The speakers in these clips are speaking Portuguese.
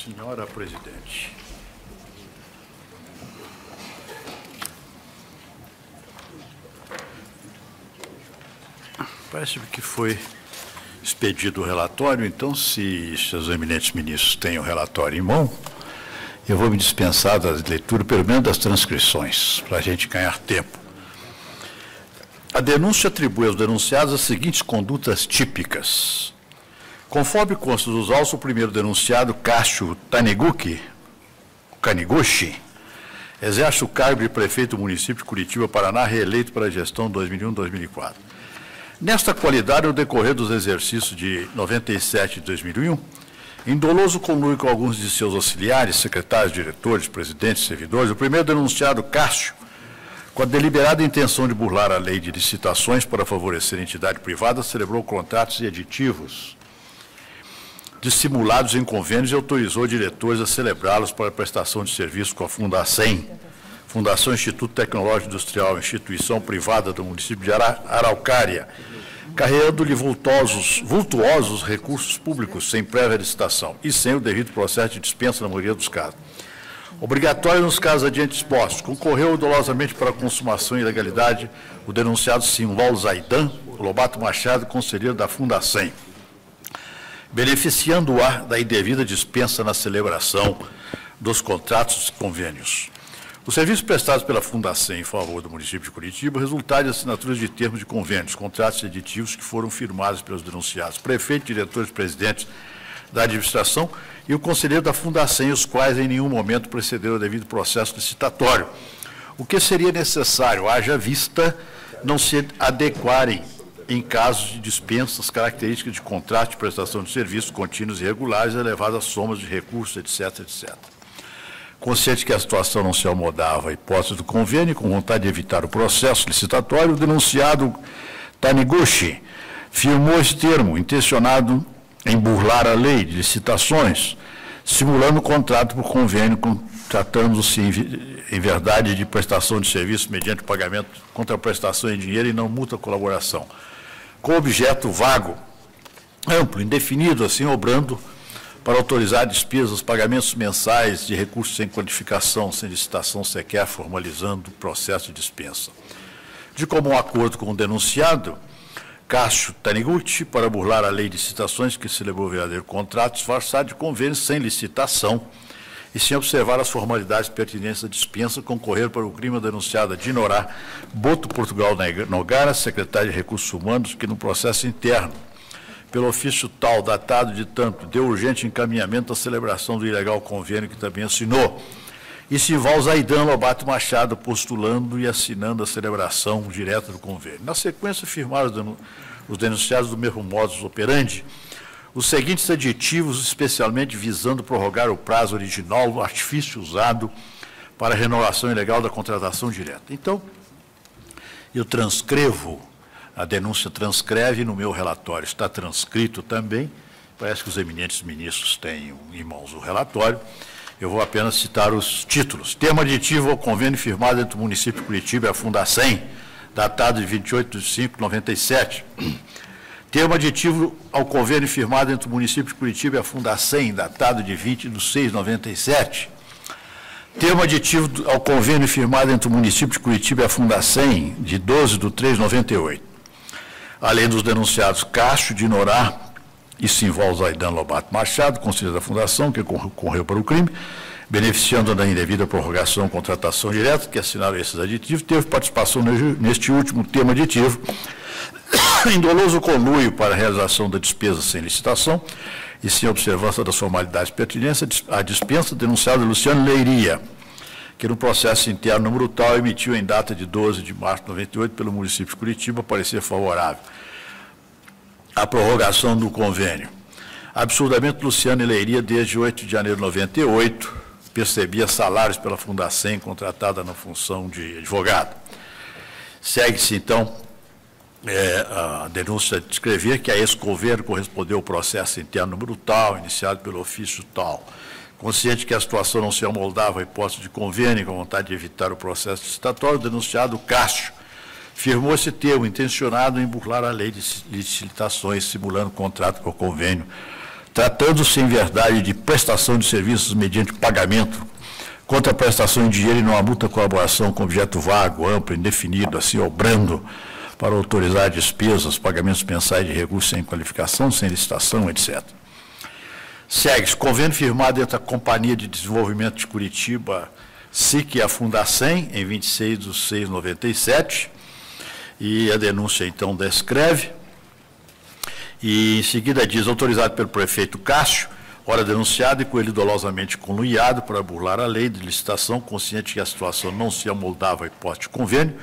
Senhora presidente. Parece que foi expedido o relatório, então, se os eminentes ministros têm o relatório em mão, eu vou me dispensar da leitura, pelo menos das transcrições, para a gente ganhar tempo. A denúncia atribui aos denunciados as seguintes condutas típicas. Conforme consta dos autos, o primeiro denunciado, Cássio Taniguchi, exerce o cargo de prefeito do município de Curitiba, Paraná, reeleito para a gestão 2001-2004. Nesta qualidade, no decorrer dos exercícios de 97 e 2001, em doloso conluio com alguns de seus auxiliares, secretários, diretores, presidentes, servidores, o primeiro denunciado, Cássio, com a deliberada intenção de burlar a lei de licitações para favorecer a entidade privada, celebrou contratos e aditivos dissimulados em convênios e autorizou diretores a celebrá-los para prestação de serviço com a Fundacem, Fundação Instituto Tecnológico Industrial, instituição privada do município de Araucária, carregando-lhe vultuosos recursos públicos sem prévia licitação e sem o devido processo de dispensa na maioria dos casos. Obrigatório nos casos adiante expostos, concorreu dolosamente para a consumação e ilegalidade o denunciado Simval Zaidan Lobato Machado, conselheiro da Fundacem, beneficiando-a da indevida dispensa na celebração dos contratos e convênios. Os serviços prestados pela Fundacem em favor do município de Curitiba resultaram de assinaturas de termos de convênios, contratos e aditivos que foram firmados pelos denunciados, prefeito, diretores, presidentes da administração e o conselheiro da Fundacem, os quais em nenhum momento precederam o devido processo licitatório. O que seria necessário, haja vista, não se adequarem em casos de dispensas características de contrato de prestação de serviços contínuos e regulares, elevadas somas de recursos, etc., etc. Consciente que a situação não se amodava à hipótese do convênio, com vontade de evitar o processo licitatório, o denunciado Taniguchi firmou esse termo, intencionado em burlar a lei de licitações, simulando o contrato por convênio, tratando-se, em verdade, de prestação de serviço mediante pagamento contra prestação em dinheiro e não mútua colaboração, com objeto vago, amplo, indefinido, assim, obrando para autorizar despesas, pagamentos mensais de recursos sem qualificação, sem licitação sequer, formalizando o processo de dispensa. De comum acordo com o denunciado, Cássio Taniguchi, para burlar a lei de licitações que celebrou o verdadeiro contrato, disfarçado de convênio sem licitação e sem observar as formalidades pertinentes à dispensa, concorrer para o crime denunciado Dinorá Boto Portugal Nogara, secretário de Recursos Humanos, que no processo interno, pelo ofício tal, datado de tanto, deu urgente encaminhamento à celebração do ilegal convênio que também assinou, e Simval Zaidan Lobato Machado postulando e assinando a celebração direta do convênio. Na sequência, firmaram os denunciados do mesmo modus operandi os seguintes aditivos, especialmente visando prorrogar o prazo original do artifício usado para a renovação ilegal da contratação direta. Então, eu transcrevo, a denúncia transcreve, no meu relatório está transcrito também, parece que os eminentes ministros têm em mãos o relatório. Eu vou apenas citar os títulos. Termo aditivo ao convênio firmado entre o município de Curitiba e a Fundacem, datado de 28 de 5 de 97. Termo aditivo ao convênio firmado entre o município de Curitiba e a Fundacem, datado de 20 de 6 de 97. Termo aditivo ao convênio firmado entre o município de Curitiba e a Fundacem, de 12 de 3 de 98. Além dos denunciados Cássio Dinorá e Simval Zaidan Lobato Machado, conselheiro da Fundação, que concorreu para o crime, beneficiando da indevida prorrogação, contratação direta, que assinaram esses aditivos, teve participação neste último termo aditivo, em doloso conluio para a realização da despesa sem licitação e sem observância das formalidades pertinentes, a dispensa denunciada Luciano Leiria, que no processo interno número tal emitiu em data de 12 de março de 98 pelo município de Curitiba parecer favorável à prorrogação do convênio. Absurdamente, Luciano Leiria, desde 8 de janeiro de 98, percebia salários pela Fundacem, contratada na função de advogado. Segue-se, então, a denúncia de descrever que a esse governo correspondeu ao processo interno número tal, iniciado pelo ofício tal. Consciente que a situação não se amoldava à hipótese de convênio, com vontade de evitar o processo licitatório, o denunciado Cássio firmou esse termo intencionado em burlar a lei de licitações, simulando contrato por convênio, tratando-se em verdade de prestação de serviços mediante pagamento, contra a prestação em dinheiro e não a multa colaboração com objeto vago, amplo, indefinido, assim obrando para autorizar despesas, pagamentos mensais de recursos sem qualificação, sem licitação, etc. Segue-se convênio firmado entre a Companhia de Desenvolvimento de Curitiba, SIC e a Fundacem, em 26/6/97, e a denúncia, então, descreve. E, em seguida, diz, autorizado pelo prefeito Cássio, ora denunciado e com ele dolosamente conluiado para burlar a lei de licitação, consciente que a situação não se amoldava à hipótese de convênio,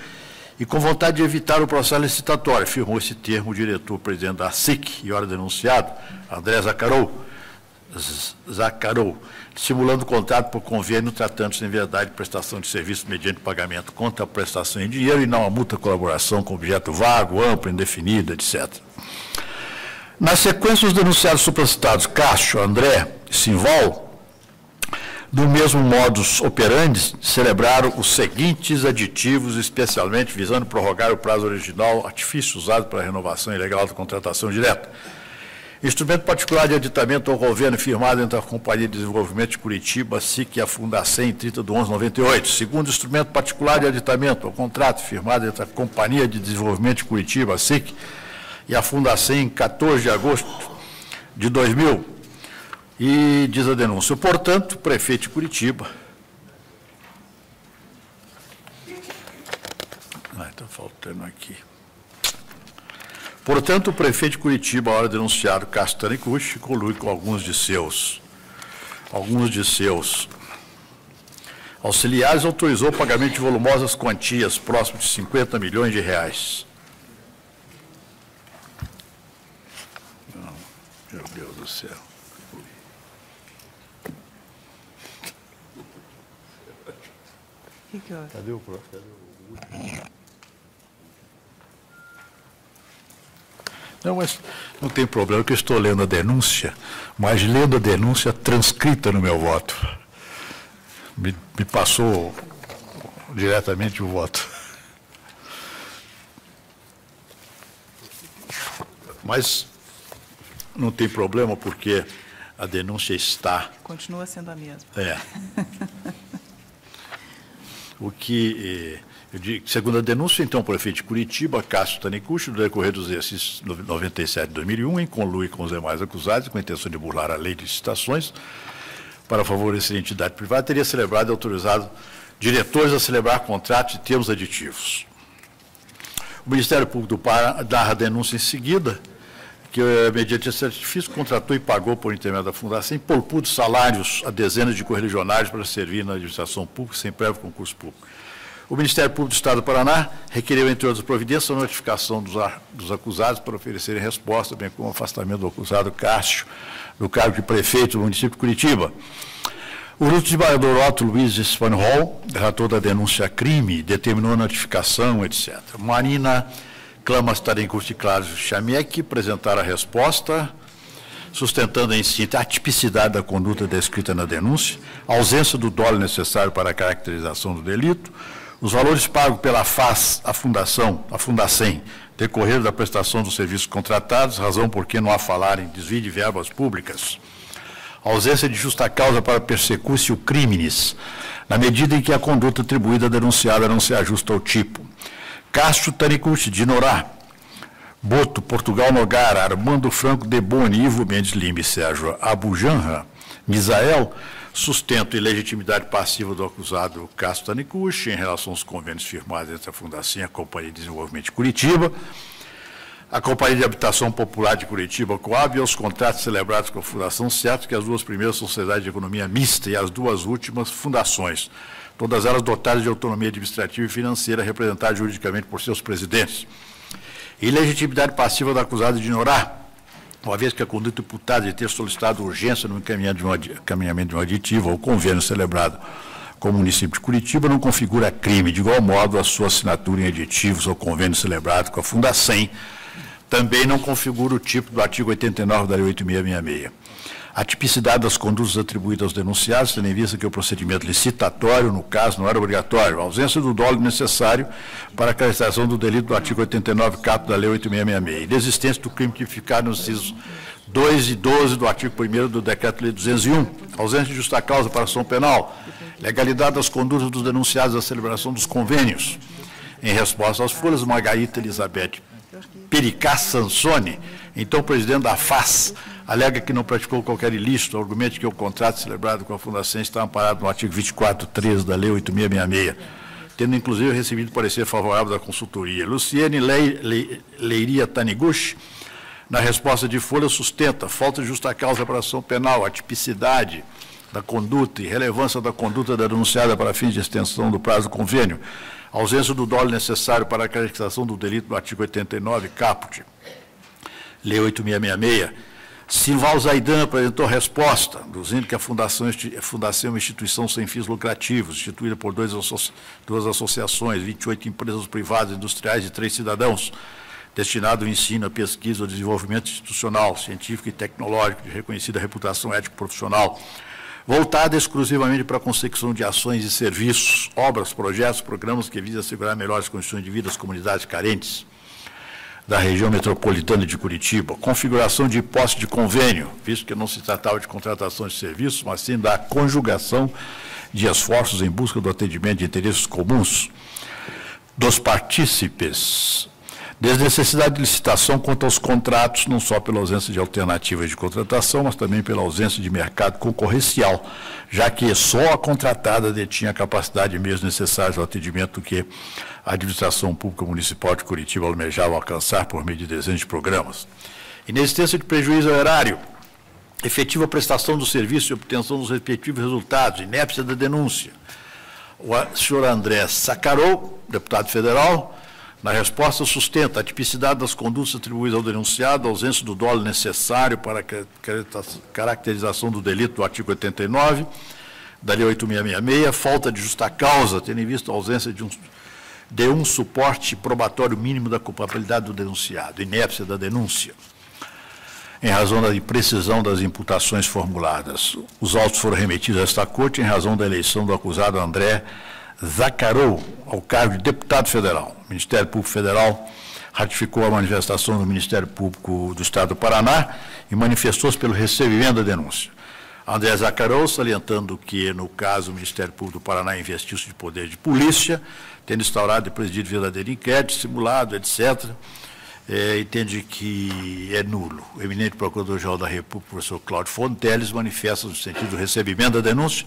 e com vontade de evitar o processo licitatório, firmou esse termo o diretor-presidente da SIC, e ora denunciado, André Zaccarou, simulando o contrato por convênio, tratando-se em verdade de prestação de serviço mediante pagamento contra a prestação em dinheiro e não a multa colaboração com objeto vago, amplo, indefinido, etc. Na sequência, os denunciados supracitados, Cássio, André e Simval, do mesmo modus operandi, celebraram os seguintes aditivos, especialmente visando prorrogar o prazo original, artifício usado para a renovação ilegal da contratação direta. Instrumento particular de aditamento ao convênio firmado entre a Companhia de Desenvolvimento de Curitiba, SIC e a Fundacem, em 30/11/98. Segundo instrumento particular de aditamento ao contrato firmado entre a Companhia de Desenvolvimento de Curitiba, SIC, e a Fundacem, em 14 de agosto de 2000. E diz a denúncia, portanto, o prefeito de Curitiba... Está faltando aqui... Portanto, o prefeito de Curitiba, a hora denunciado, Cássio Taniguchi, colui com alguns de seus auxiliares, autorizou o pagamento de volumosas quantias, próximo de 50 milhões de reais. Não, meu Deus do céu. Cadê o próximo? Não, mas não tem problema, que eu estou lendo a denúncia, mas lendo a denúncia transcrita no meu voto. Me passou diretamente o voto. Mas não tem problema, porque a denúncia está... Continua sendo a mesma. É. O que... Segundo a denúncia, então, o prefeito de Curitiba, Cássio Taniguchi, no decorrer dos exercícios 97 e 2001, em conluio com os demais acusados, com a intenção de burlar a lei de licitações, para favorecer a entidade privada, teria celebrado e autorizado diretores a celebrar contratos e termos aditivos. O Ministério Público do Pará dá a denúncia em seguida, que, mediante esse artifício, contratou e pagou, por intermédio da Fundação, polpudos salários a dezenas de correligionários para servir na administração pública sem prévio concurso público. O Ministério Público do Estado do Paraná requeriu, entre outras providências, a notificação dos acusados para oferecerem resposta, bem como o afastamento do acusado Cássio do cargo de prefeito do município de Curitiba. O desembargador Otto Luiz Spanhol, relator da denúncia crime, determinou a notificação, etc. Marina Clamas Taniguchi e Cláudio Chamiec apresentaram a resposta, sustentando em síntese a atipicidade da conduta descrita na denúncia, a ausência do dolo necessário para a caracterização do delito, os valores pagos pela a Fundacem, decorrer da prestação dos serviços contratados, razão por que não há falar em desvio de verbas públicas, a ausência de justa causa para persecúcio crimes, na medida em que a conduta atribuída à denunciada não se ajusta ao tipo. Cássio Taniguchi, de Norá, Boto, Portugal Nogara, Armando Franco de Boni, Ivo Mendes Lima e Sérgio Abujanra, Misael, sustento e legitimidade passiva do acusado Cássio Taniguchi em relação aos convênios firmados entre a Fundação e a Companhia de Desenvolvimento de Curitiba, a Companhia de Habitação Popular de Curitiba, Coab, e aos contratos celebrados com a Fundação, certo que as duas primeiras são sociedades de economia mista e as duas últimas fundações, todas elas dotadas de autonomia administrativa e financeira, representadas juridicamente por seus presidentes. E legitimidade passiva do acusado de ignorar, uma vez que a conduta imputada de ter solicitado urgência no encaminhamento de um aditivo ou convênio celebrado com o município de Curitiba não configura crime. De igual modo, a sua assinatura em aditivos ou convênio celebrado com a Fundacem também não configura o tipo do artigo 89 da Lei 8666. a tipicidade das condutas atribuídas aos denunciados, tendo em vista que o procedimento licitatório, no caso, não era obrigatório, a ausência do dolo necessário para a caracterização do delito do artigo 89, caput da Lei 8666, inexistência do crime tipificado nos incisos 2 e 12 do artigo 1º do Decreto-Lei 201, ausência de justa causa para ação penal, legalidade das condutas dos denunciados à celebração dos convênios. Em resposta às folhas, Margarita Elizabeth Pericá Sansoni, então presidente da FAS, alega que não praticou qualquer ilícito, argumento que o contrato celebrado com a Fundação está amparado no artigo 24.13 da Lei 8666, tendo inclusive recebido parecer favorável da consultoria. Luciene Leiria Taniguchi, na resposta de folha, sustenta falta de justa causa para ação penal, a tipicidade da conduta e relevância da conduta da denunciada para fins de extensão do prazo do convênio, ausência do dolo necessário para a caracterização do delito do artigo 89, caput, Lei 8666. Silval Zaidan apresentou resposta, dizendo que a Fundação é uma instituição sem fins lucrativos, instituída por duas associações, 28 empresas privadas, industriais e 3 cidadãos, destinado ao ensino, à pesquisa, ao desenvolvimento institucional, científico e tecnológico de reconhecida reputação ético-profissional, voltada exclusivamente para a consecução de ações e serviços, obras, projetos, programas que visam assegurar melhores condições de vida às comunidades carentes da região metropolitana de Curitiba, configuração de hipótese de convênio, visto que não se tratava de contratação de serviços, mas sim da conjugação de esforços em busca do atendimento de interesses comuns dos partícipes, desnecessidade de licitação quanto aos contratos, não só pela ausência de alternativas de contratação, mas também pela ausência de mercado concorrencial, já que só a contratada detinha a capacidade mesmo necessária ao atendimento que a Administração Pública Municipal de Curitiba almejava alcançar por meio de dezenas de programas. Inexistência de prejuízo ao erário, efetiva prestação do serviço e obtenção dos respectivos resultados, inépcia da denúncia. O senhor André Sacarou, deputado federal, na resposta, sustenta a tipicidade das condutas atribuídas ao denunciado, a ausência do dolo necessário para a caracterização do delito do artigo 89, da Lei 8666, falta de justa causa, tendo em vista a ausência de um suporte probatório mínimo da culpabilidade do denunciado, inépcia da denúncia, em razão da imprecisão das imputações formuladas. Os autos foram remetidos a esta Corte em razão da eleição do acusado André Zacarou ao cargo de deputado federal. O Ministério Público Federal ratificou a manifestação do Ministério Público do Estado do Paraná e manifestou-se pelo recebimento da denúncia. André Zacarou, salientando que, no caso, o Ministério Público do Paraná investiu-se de poder de polícia, tendo instaurado e presidido verdadeiro inquérito, simulado, etc., entende que é nulo. O eminente Procurador-Geral da República, professor Cláudio Fonteles, manifesta no sentido do recebimento da denúncia.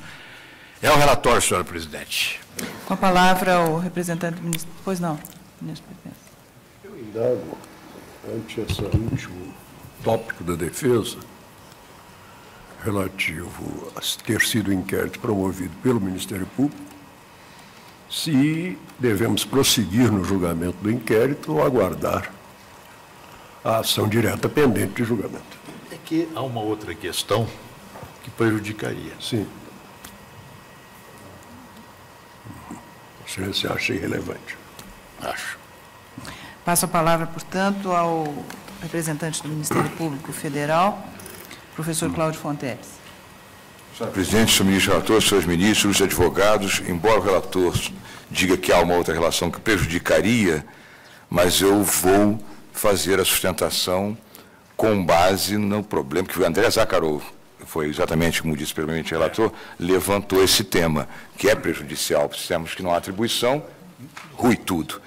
É o relatório, senhora presidente. Com a palavra, o representante do ministro. Pois não, ministro presidente. Eu indago, ante esse último tópico da defesa, relativo a ter sido inquérito promovido pelo Ministério Público, se devemos prosseguir no julgamento do inquérito ou aguardar a ação direta pendente de julgamento. É que há uma outra questão que prejudicaria. Sim. Você acha irrelevante? Acho. Passo a palavra, portanto, ao representante do Ministério Público Federal, professor Cláudio Fonteles. Senhor presidente, senhor ministro relator, senhores ministros, advogados, embora o relator diga que há uma outra relação que prejudicaria, mas eu vou fazer a sustentação com base no problema que o André Zacarou, foi exatamente como disse pelo eminente relator, levantou esse tema, que é prejudicial. Temos que não há atribuição, rui tudo.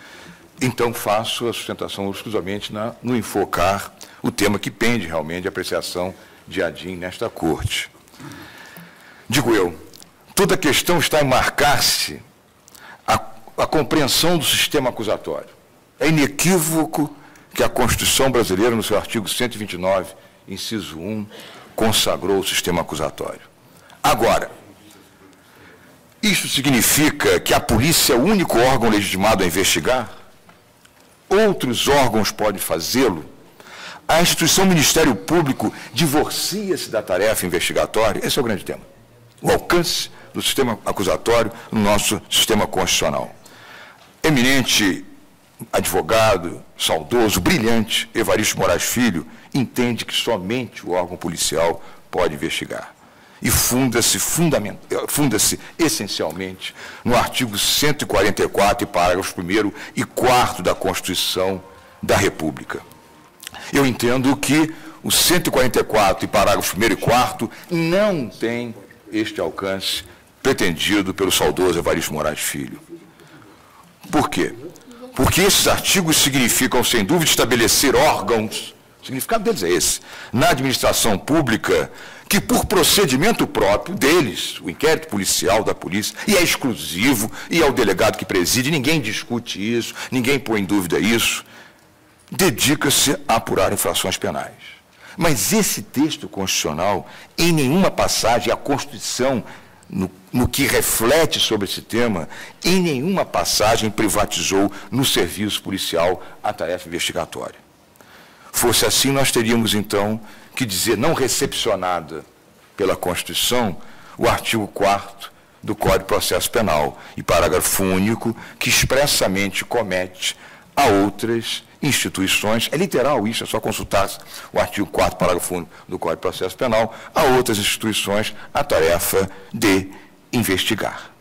Então, faço a sustentação exclusivamente no enfocar o tema que pende realmente de apreciação de ADIM nesta Corte. Digo eu, toda a questão está em marcar-se a compreensão do sistema acusatório. É inequívoco que a Constituição brasileira, no seu artigo 129, inciso 1, consagrou o sistema acusatório. Agora, isso significa que a polícia é o único órgão legitimado a investigar? Outros órgãos podem fazê-lo? A instituição Ministério Público divorcia-se da tarefa investigatória? Esse é o grande tema. O alcance do sistema acusatório no nosso sistema constitucional. Eminente advogado, saudoso, brilhante, Evaristo Moraes Filho, entende que somente o órgão policial pode investigar. E funda-se essencialmente no artigo 144, parágrafos 1º e 4º da Constituição da República. Eu entendo que o 144, parágrafos 1º e 4º, não tem este alcance pretendido pelo saudoso Evaristo Moraes Filho. Por quê? Porque esses artigos significam, sem dúvida, estabelecer órgãos, o significado deles é esse, na administração pública, que por procedimento próprio deles, o inquérito policial da polícia, e é exclusivo, e é o delegado que preside, ninguém discute isso, ninguém põe em dúvida isso, dedica-se a apurar infrações penais. Mas esse texto constitucional, em nenhuma passagem, a Constituição, no que reflete sobre esse tema, em nenhuma passagem privatizou no serviço policial a tarefa investigatória. Fosse assim, nós teríamos, então, que dizer, não recepcionada pela Constituição, o artigo 4º do Código de Processo Penal, e parágrafo único, que expressamente comete a outras instituições, é literal isso, é só consultar o artigo 4º, parágrafo único do Código de Processo Penal, a outras instituições a tarefa de investigar.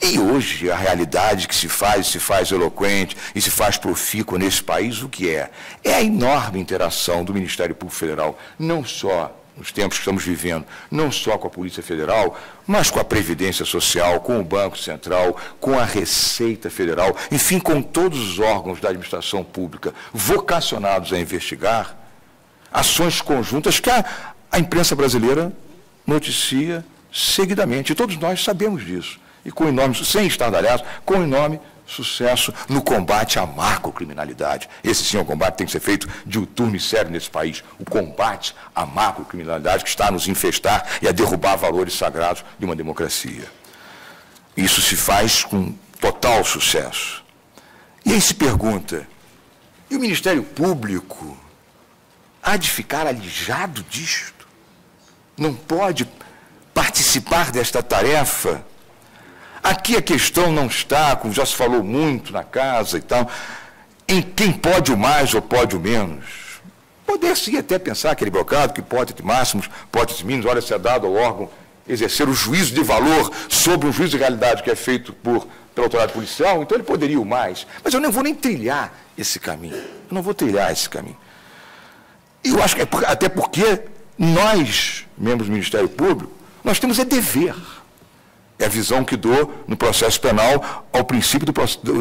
E hoje, a realidade que se faz eloquente e se faz profícua nesse país, o que é? É a enorme interação do Ministério Público Federal, não só nos tempos que estamos vivendo, não só com a Polícia Federal, mas com a Previdência Social, com o Banco Central, com a Receita Federal, enfim, com todos os órgãos da administração pública vocacionados a investigar ações conjuntas que a imprensa brasileira noticia seguidamente. E todos nós sabemos disso. E com enorme, sem estardalhaço, com enorme sucesso no combate à macrocriminalidade. Esse sim é um combate que tem que ser feito diuturno e sério nesse país. O combate à macrocriminalidade que está a nos infestar e a derrubar valores sagrados de uma democracia. Isso se faz com total sucesso. E aí se pergunta, e o Ministério Público há de ficar alijado disto? Não pode participar desta tarefa? Aqui a questão não está, como já se falou muito na casa e tal, em quem pode o mais ou pode o menos. Poder-se até pensar aquele bocado que hipótese máximos, hipótese mínimos, olha, se é dado ao órgão exercer o juízo de valor sobre um juízo de realidade que é feito pela autoridade policial, então ele poderia o mais. Mas eu não vou nem trilhar esse caminho. Eu não vou trilhar esse caminho. E eu acho que até porque nós, membros do Ministério Público, nós temos dever. É a visão que dou no processo penal ao princípio,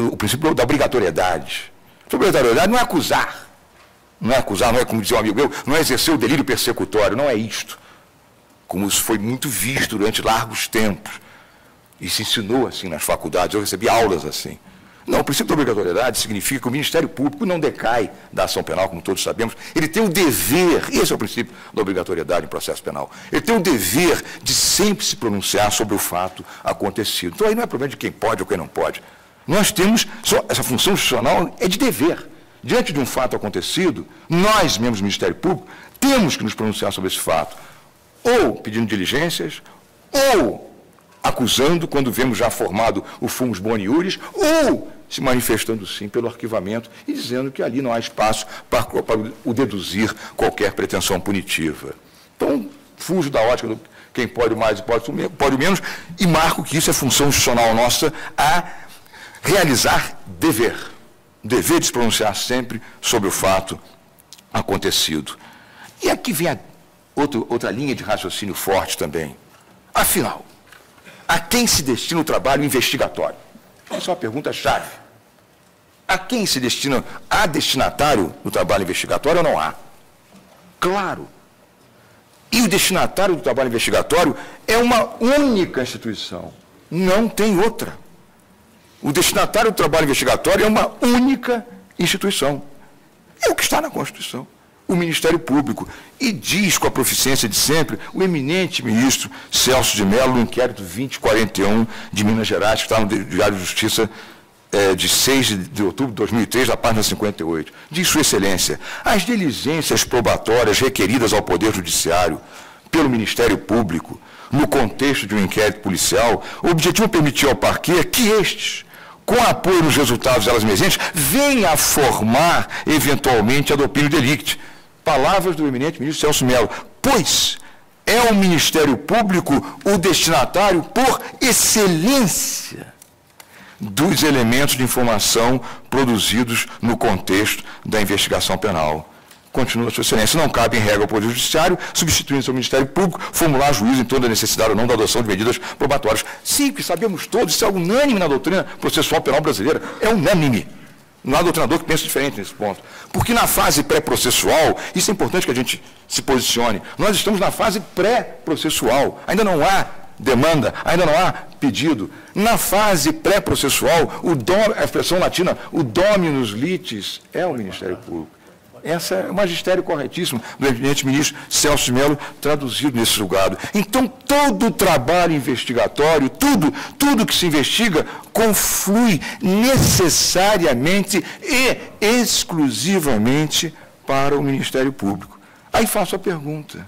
o princípio da obrigatoriedade. A obrigatoriedade não é acusar. Não é acusar, não é, como dizia um amigo meu, não é exercer o delírio persecutório, não é isto. Como isso foi muito visto durante largos tempos. E se ensinou assim nas faculdades, eu recebi aulas assim. Não, o princípio da obrigatoriedade significa que o Ministério Público não decai da ação penal, como todos sabemos. Ele tem o dever, esse é o princípio da obrigatoriedade em processo penal, ele tem o dever de sempre se pronunciar sobre o fato acontecido. Então aí não é problema de quem pode ou quem não pode. Nós temos, essa função institucional é de dever. Diante de um fato acontecido, nós, membros do Ministério Público, temos que nos pronunciar sobre esse fato, ou pedindo diligências, ou acusando, quando vemos já formado o fumus boni iuris, ou se manifestando, sim, pelo arquivamento e dizendo que ali não há espaço para o deduzir qualquer pretensão punitiva. Então, fujo da ótica do quem pode mais e pode o menos, e marco que isso é função institucional nossa a realizar dever. Dever de se pronunciar sempre sobre o fato acontecido. E aqui vem outra linha de raciocínio forte também. Afinal, a quem se destina o trabalho investigatório? Essa é uma pergunta-chave. A quem se destina? Há destinatário do trabalho investigatório ou não há? Claro. E o destinatário do trabalho investigatório é uma única instituição. Não tem outra. O destinatário do trabalho investigatório é uma única instituição. É o que está na Constituição. O Ministério Público. E diz com a proficiência de sempre o eminente ministro Celso de Mello, no inquérito 2041 de Minas Gerais, que está no Diário de Justiça de 6 de outubro de 2003, da página 58. Diz Sua Excelência, as diligências probatórias requeridas ao Poder Judiciário pelo Ministério Público, no contexto de um inquérito policial, o objetivo é permitir ao parquê que estes, com apoio nos resultados delas mesmas, venha a formar, eventualmente, a opinião delicti. Palavras do eminente ministro Celso Mello. Pois o Ministério Público o destinatário por excelência dos elementos de informação produzidos no contexto da investigação penal. Continua, Sua Excelência, não cabe em regra ao Poder Judiciário, substituindo-se ao Ministério Público, formular juízo em toda a necessidade ou não da adoção de medidas probatórias. Sim, que sabemos todos, isso é unânime na doutrina processual penal brasileira, é unânime. Não há doutrinador que pense diferente nesse ponto. Porque na fase pré-processual, isso é importante que a gente se posicione, nós estamos na fase pré-processual, ainda não há demanda, ainda não há pedido. Na fase pré-processual, a expressão latina, o dominus litis, é o Ministério Público. Essa é o magistério corretíssimo do eminente ministro Celso de Mello, traduzido nesse julgado. Então, todo o trabalho investigatório, tudo que se investiga, conflui necessariamente e exclusivamente para o Ministério Público. Aí faço a pergunta,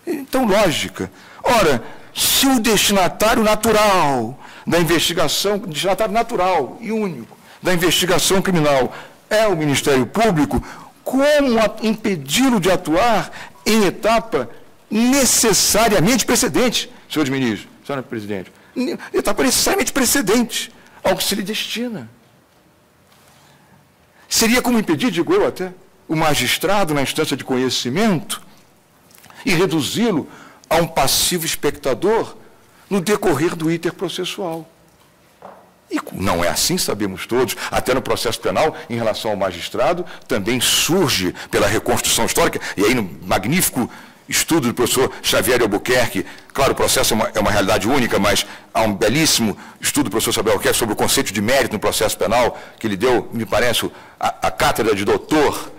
então lógica. Ora, se o destinatário natural da investigação, destinatário natural e único da investigação criminal é o Ministério Público, como impedi-lo de atuar em etapa necessariamente precedente, senhores ministros, senhora presidente, etapa necessariamente precedente ao que se lhe destina. Seria como impedir, digo eu até, o magistrado na instância de conhecimento e reduzi-lo a um passivo espectador no decorrer do iter processual. E não é assim, sabemos todos, até no processo penal, em relação ao magistrado, também surge pela reconstrução histórica, e aí no magnífico estudo do professor Xavier Albuquerque, claro, o processo é uma realidade única, mas há um belíssimo estudo do professor Xavier Albuquerque sobre o conceito de mérito no processo penal, que ele deu, me parece, a cátedra de doutor,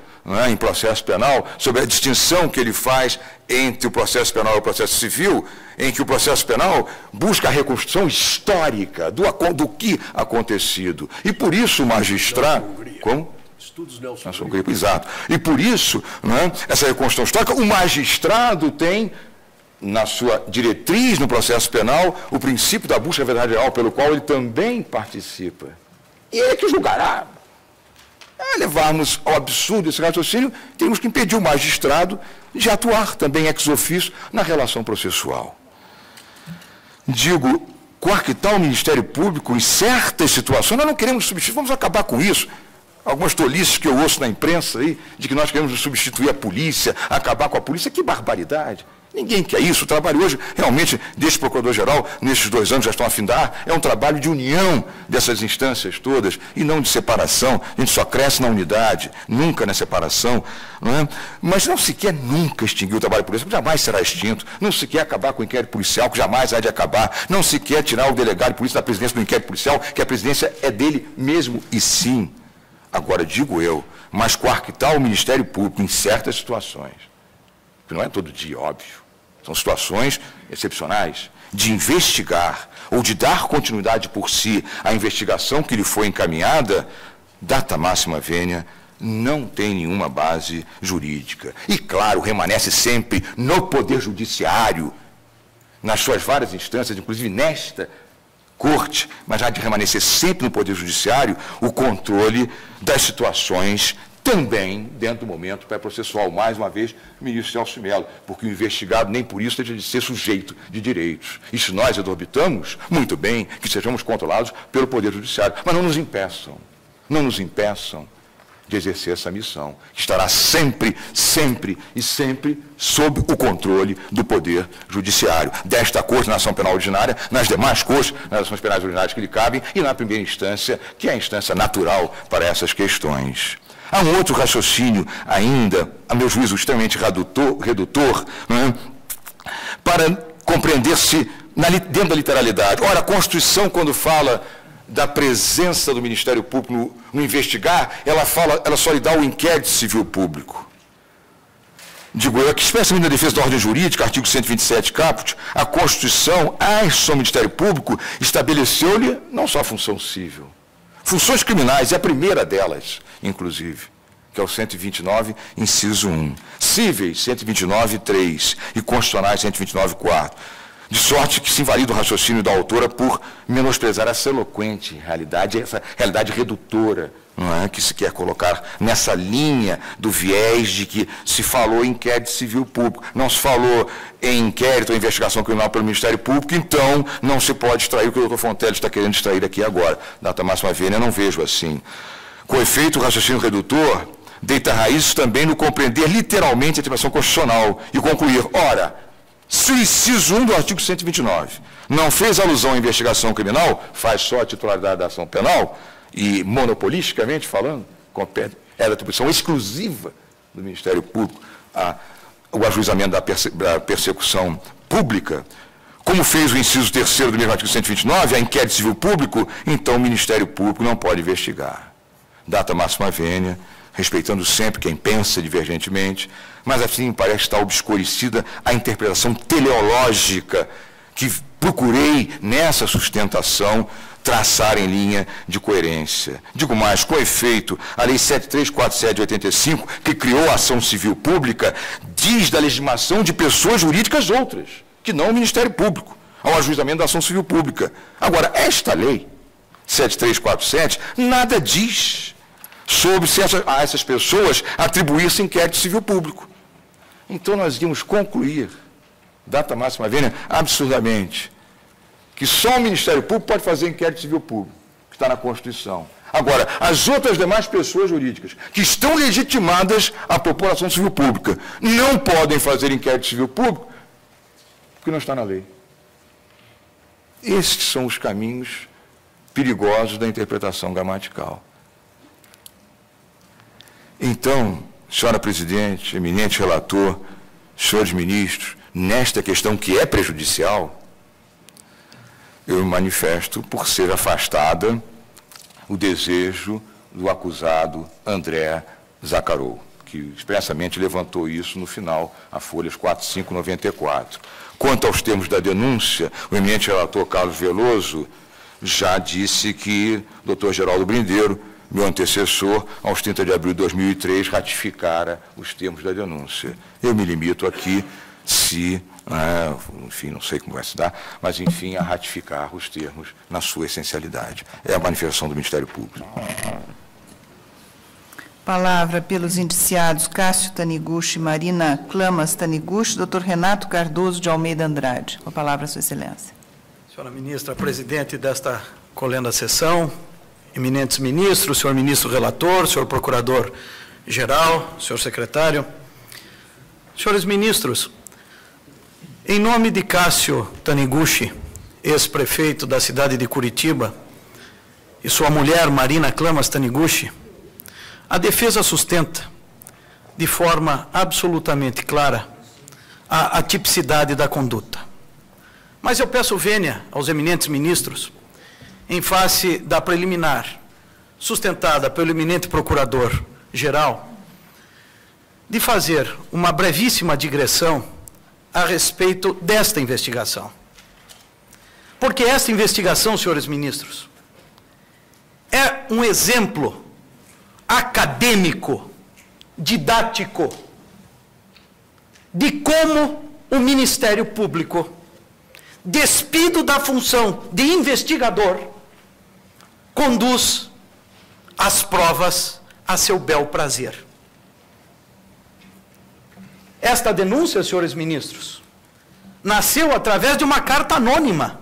em processo penal, sobre a distinção que ele faz entre o processo penal e o processo civil, em que o processo penal busca a reconstrução histórica do que acontecido. E por isso o magistrado... Como? Estudos Nelson Grego, exato. E por isso, essa reconstrução histórica, o magistrado tem, na sua diretriz no processo penal, o princípio da busca da verdade real, pelo qual ele também participa. E ele é que julgará. Levarmos ao absurdo esse raciocínio, temos que impedir o magistrado de atuar também ex officio na relação processual. Digo, coartar o Ministério Público em certas situações, nós não queremos substituir, vamos acabar com isso. Algumas tolices que eu ouço na imprensa aí, de que nós queremos substituir a polícia, acabar com a polícia, que barbaridade. Ninguém quer isso. O trabalho hoje, realmente, desse procurador-geral, nesses 2 anos já estão a findar, é um trabalho de união dessas instâncias todas, e não de separação. A gente só cresce na unidade, nunca na separação. Não é? Mas não se quer nunca extinguir o trabalho policial, que jamais será extinto. Não se quer acabar com o inquérito policial, que jamais há de acabar. Não se quer tirar o delegado de polícia da presidência do inquérito policial, que a presidência é dele mesmo, e sim. Agora, digo eu, mas coartar o Ministério Público em certas situações, que não é todo dia, óbvio, são situações excepcionais, de investigar ou de dar continuidade por si à investigação que lhe foi encaminhada, data máxima vênia, não tem nenhuma base jurídica. E, claro, permanece sempre no Poder Judiciário, nas suas várias instâncias, inclusive nesta Corte, mas há de permanecer sempre no Poder Judiciário o controle das situações também dentro do momento pré-processual. Mais uma vez, o ministro Celso de Mello, porque o investigado nem por isso deixa de ser sujeito de direitos. E se nós exorbitamos, muito bem, que sejamos controlados pelo Poder Judiciário, mas não nos impeçam de exercer essa missão, que estará sempre sob o controle do Poder Judiciário, desta Corte, na ação penal ordinária, nas demais cortes, nas ações penais ordinárias que lhe cabem, e na primeira instância, que é a instância natural para essas questões. Há um outro raciocínio ainda, a meu juízo, extremamente redutor, para compreender-se dentro da literalidade. Ora, a Constituição, quando fala da presença do Ministério Público no investigar, ela só lhe dá o inquérito civil público. Digo eu, que especialmente na defesa da ordem jurídica, artigo 127 caput, a Constituição, a instituição do Ministério Público, estabeleceu-lhe não só a função civil, funções criminais, e a primeira delas, inclusive, que é o 129, inciso 1. Cíveis, 129, 3, e constitucionais, 129, 4. De sorte que se invalida o raciocínio da autora por menosprezar essa eloquente realidade, essa realidade redutora, não é, que se quer colocar nessa linha do viés de que se falou em inquérito civil público, não se falou em inquérito ou investigação criminal pelo Ministério Público, então não se pode extrair o que o doutor Fontelli está querendo extrair aqui agora. Data máxima vênia, eu não vejo assim. Com efeito, o raciocínio redutor deita raízes também no compreender literalmente a atribuição constitucional e concluir, ora, se o inciso 1 do artigo 129 não fez alusão à investigação criminal, faz só a titularidade da ação penal, e monopolisticamente falando, é da atribuição exclusiva do Ministério Público o ajuizamento da persecução pública, como fez o inciso 3º do mesmo artigo 129, a inquérito civil público, então o Ministério Público não pode investigar. Data máxima vênia, respeitando sempre quem pensa divergentemente, mas assim parece estar obscurecida a interpretação teleológica que procurei nessa sustentação traçar em linha de coerência. Digo mais, com efeito, a Lei 7347 de 85, que criou a ação civil pública, diz da legitimação de pessoas jurídicas outras, que não o Ministério Público, ao ajuizamento da ação civil pública. Agora, esta lei, 7347, nada diz sobre se a essas pessoas atribuir-se inquérito civil público. Então, nós íamos concluir, data máxima vênia, absurdamente, que só o Ministério Público pode fazer inquérito civil público, que está na Constituição. Agora, as outras demais pessoas jurídicas que estão legitimadas à população civil pública não podem fazer inquérito civil público porque não está na lei. Esses são os caminhos perigosos da interpretação gramatical. Então, senhora presidente, eminente relator, senhores ministros, nesta questão que é prejudicial, eu manifesto por ser afastada o desejo do acusado André Zaccarou, que expressamente levantou isso no final, a folhas 4594. Quanto aos termos da denúncia, o eminente relator Carlos Veloso já disse que o Dr. Geraldo Brindeiro, meu antecessor, aos 30 de abril de 2003, ratificara os termos da denúncia. Eu me limito aqui, enfim, não sei como vai se dar, mas, enfim, a ratificar os termos na sua essencialidade. É a manifestação do Ministério Público. Palavra pelos indiciados Cássio Taniguchi, Marina Clamas Taniguchi, doutor Renato Cardoso de Almeida Andrade. Com a palavra, Sua Excelência. Senhora ministra, presidente desta colenda sessão, eminentes ministros, senhor ministro relator, senhor procurador-geral, senhor secretário, senhores ministros, em nome de Cássio Taniguchi, ex-prefeito da cidade de Curitiba, e sua mulher, Marina Clamas Taniguchi, a defesa sustenta, de forma absolutamente clara, a atipicidade da conduta. Mas eu peço vênia aos eminentes ministros, em face da preliminar, sustentada pelo eminente procurador-geral, de fazer uma brevíssima digressão a respeito desta investigação. Porque esta investigação, senhores ministros, é um exemplo acadêmico, didático, de como o Ministério Público, despido da função de investigador, conduz as provas a seu bel prazer. Esta denúncia, senhores ministros, nasceu através de uma carta anônima,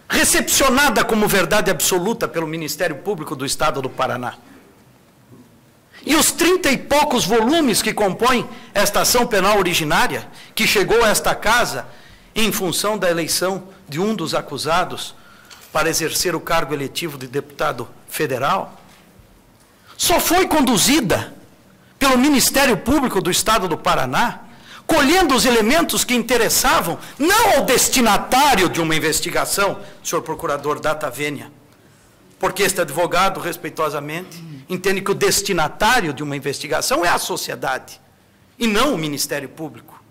recepcionada como verdade absoluta pelo Ministério Público do Estado do Paraná. E os 30 e poucos volumes que compõem esta ação penal originária, que chegou a esta casa em função da eleição de um dos acusados para exercer o cargo eletivo de deputado federal, só foi conduzida pelo Ministério Público do Estado do Paraná, colhendo os elementos que interessavam não ao destinatário de uma investigação, senhor procurador Data Vênia, porque este advogado, respeitosamente, entende que o destinatário de uma investigação é a sociedade, e não o Ministério Público,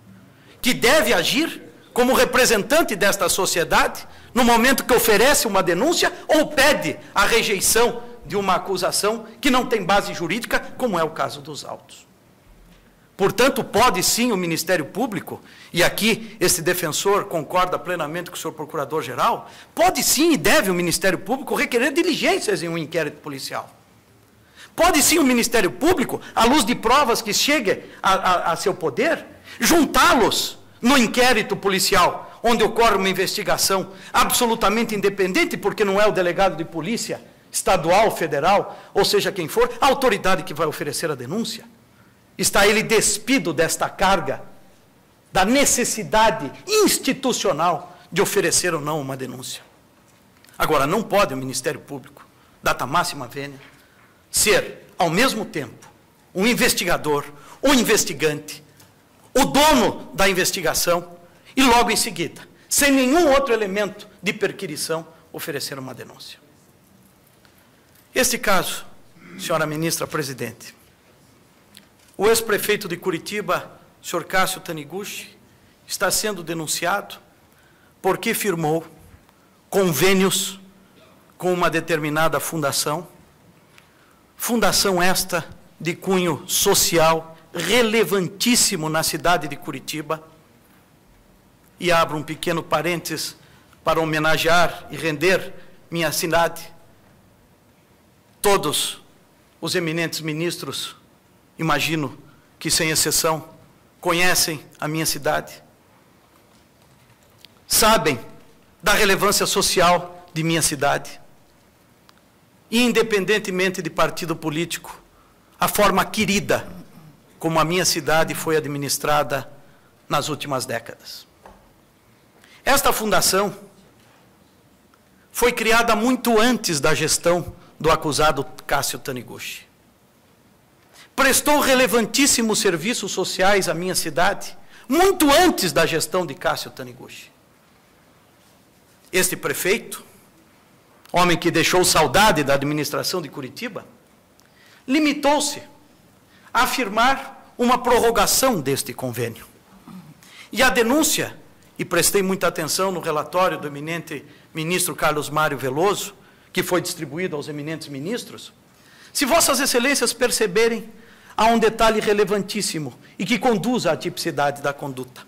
que deve agir como representante desta sociedade no momento que oferece uma denúncia ou pede a rejeição de uma acusação que não tem base jurídica, como é o caso dos autos. Portanto, pode sim o Ministério Público, e aqui esse defensor concorda plenamente com o senhor Procurador-Geral, pode sim e deve o Ministério Público requerer diligências em um inquérito policial. Pode sim o Ministério Público, à luz de provas que cheguem a seu poder, juntá-los no inquérito policial, onde ocorre uma investigação absolutamente independente, porque não é o delegado de polícia estadual, federal, ou seja quem for, a autoridade que vai oferecer a denúncia. Está ele despido desta carga, da necessidade institucional de oferecer ou não uma denúncia. Agora, não pode o Ministério Público, data máxima vênia, ser, ao mesmo tempo, um investigador, um investigante, o dono da investigação, e logo em seguida, sem nenhum outro elemento de perquisição, oferecer uma denúncia. Este caso, senhora ministra presidente, o ex-prefeito de Curitiba, senhor Cássio Taniguchi, está sendo denunciado porque firmou convênios com uma determinada fundação, fundação esta de cunho social relevantíssimo na cidade de Curitiba, e abro um pequeno parênteses para homenagear e render minha cidade. Todos os eminentes ministros, imagino que sem exceção, conhecem a minha cidade, sabem da relevância social de minha cidade, e independentemente de partido político, a forma querida como a minha cidade foi administrada nas últimas décadas. Esta fundação foi criada muito antes da gestão do acusado Cássio Taniguchi. Prestou relevantíssimos serviços sociais à minha cidade, muito antes da gestão de Cássio Taniguchi. Este prefeito, homem que deixou saudade da administração de Curitiba, limitou-se a afirmar uma prorrogação deste convênio. E a denúncia, e prestei muita atenção no relatório do eminente ministro Carlos Mário Veloso, que foi distribuído aos eminentes ministros, se vossas excelências perceberem, há um detalhe relevantíssimo e que conduz à tipicidade da conduta.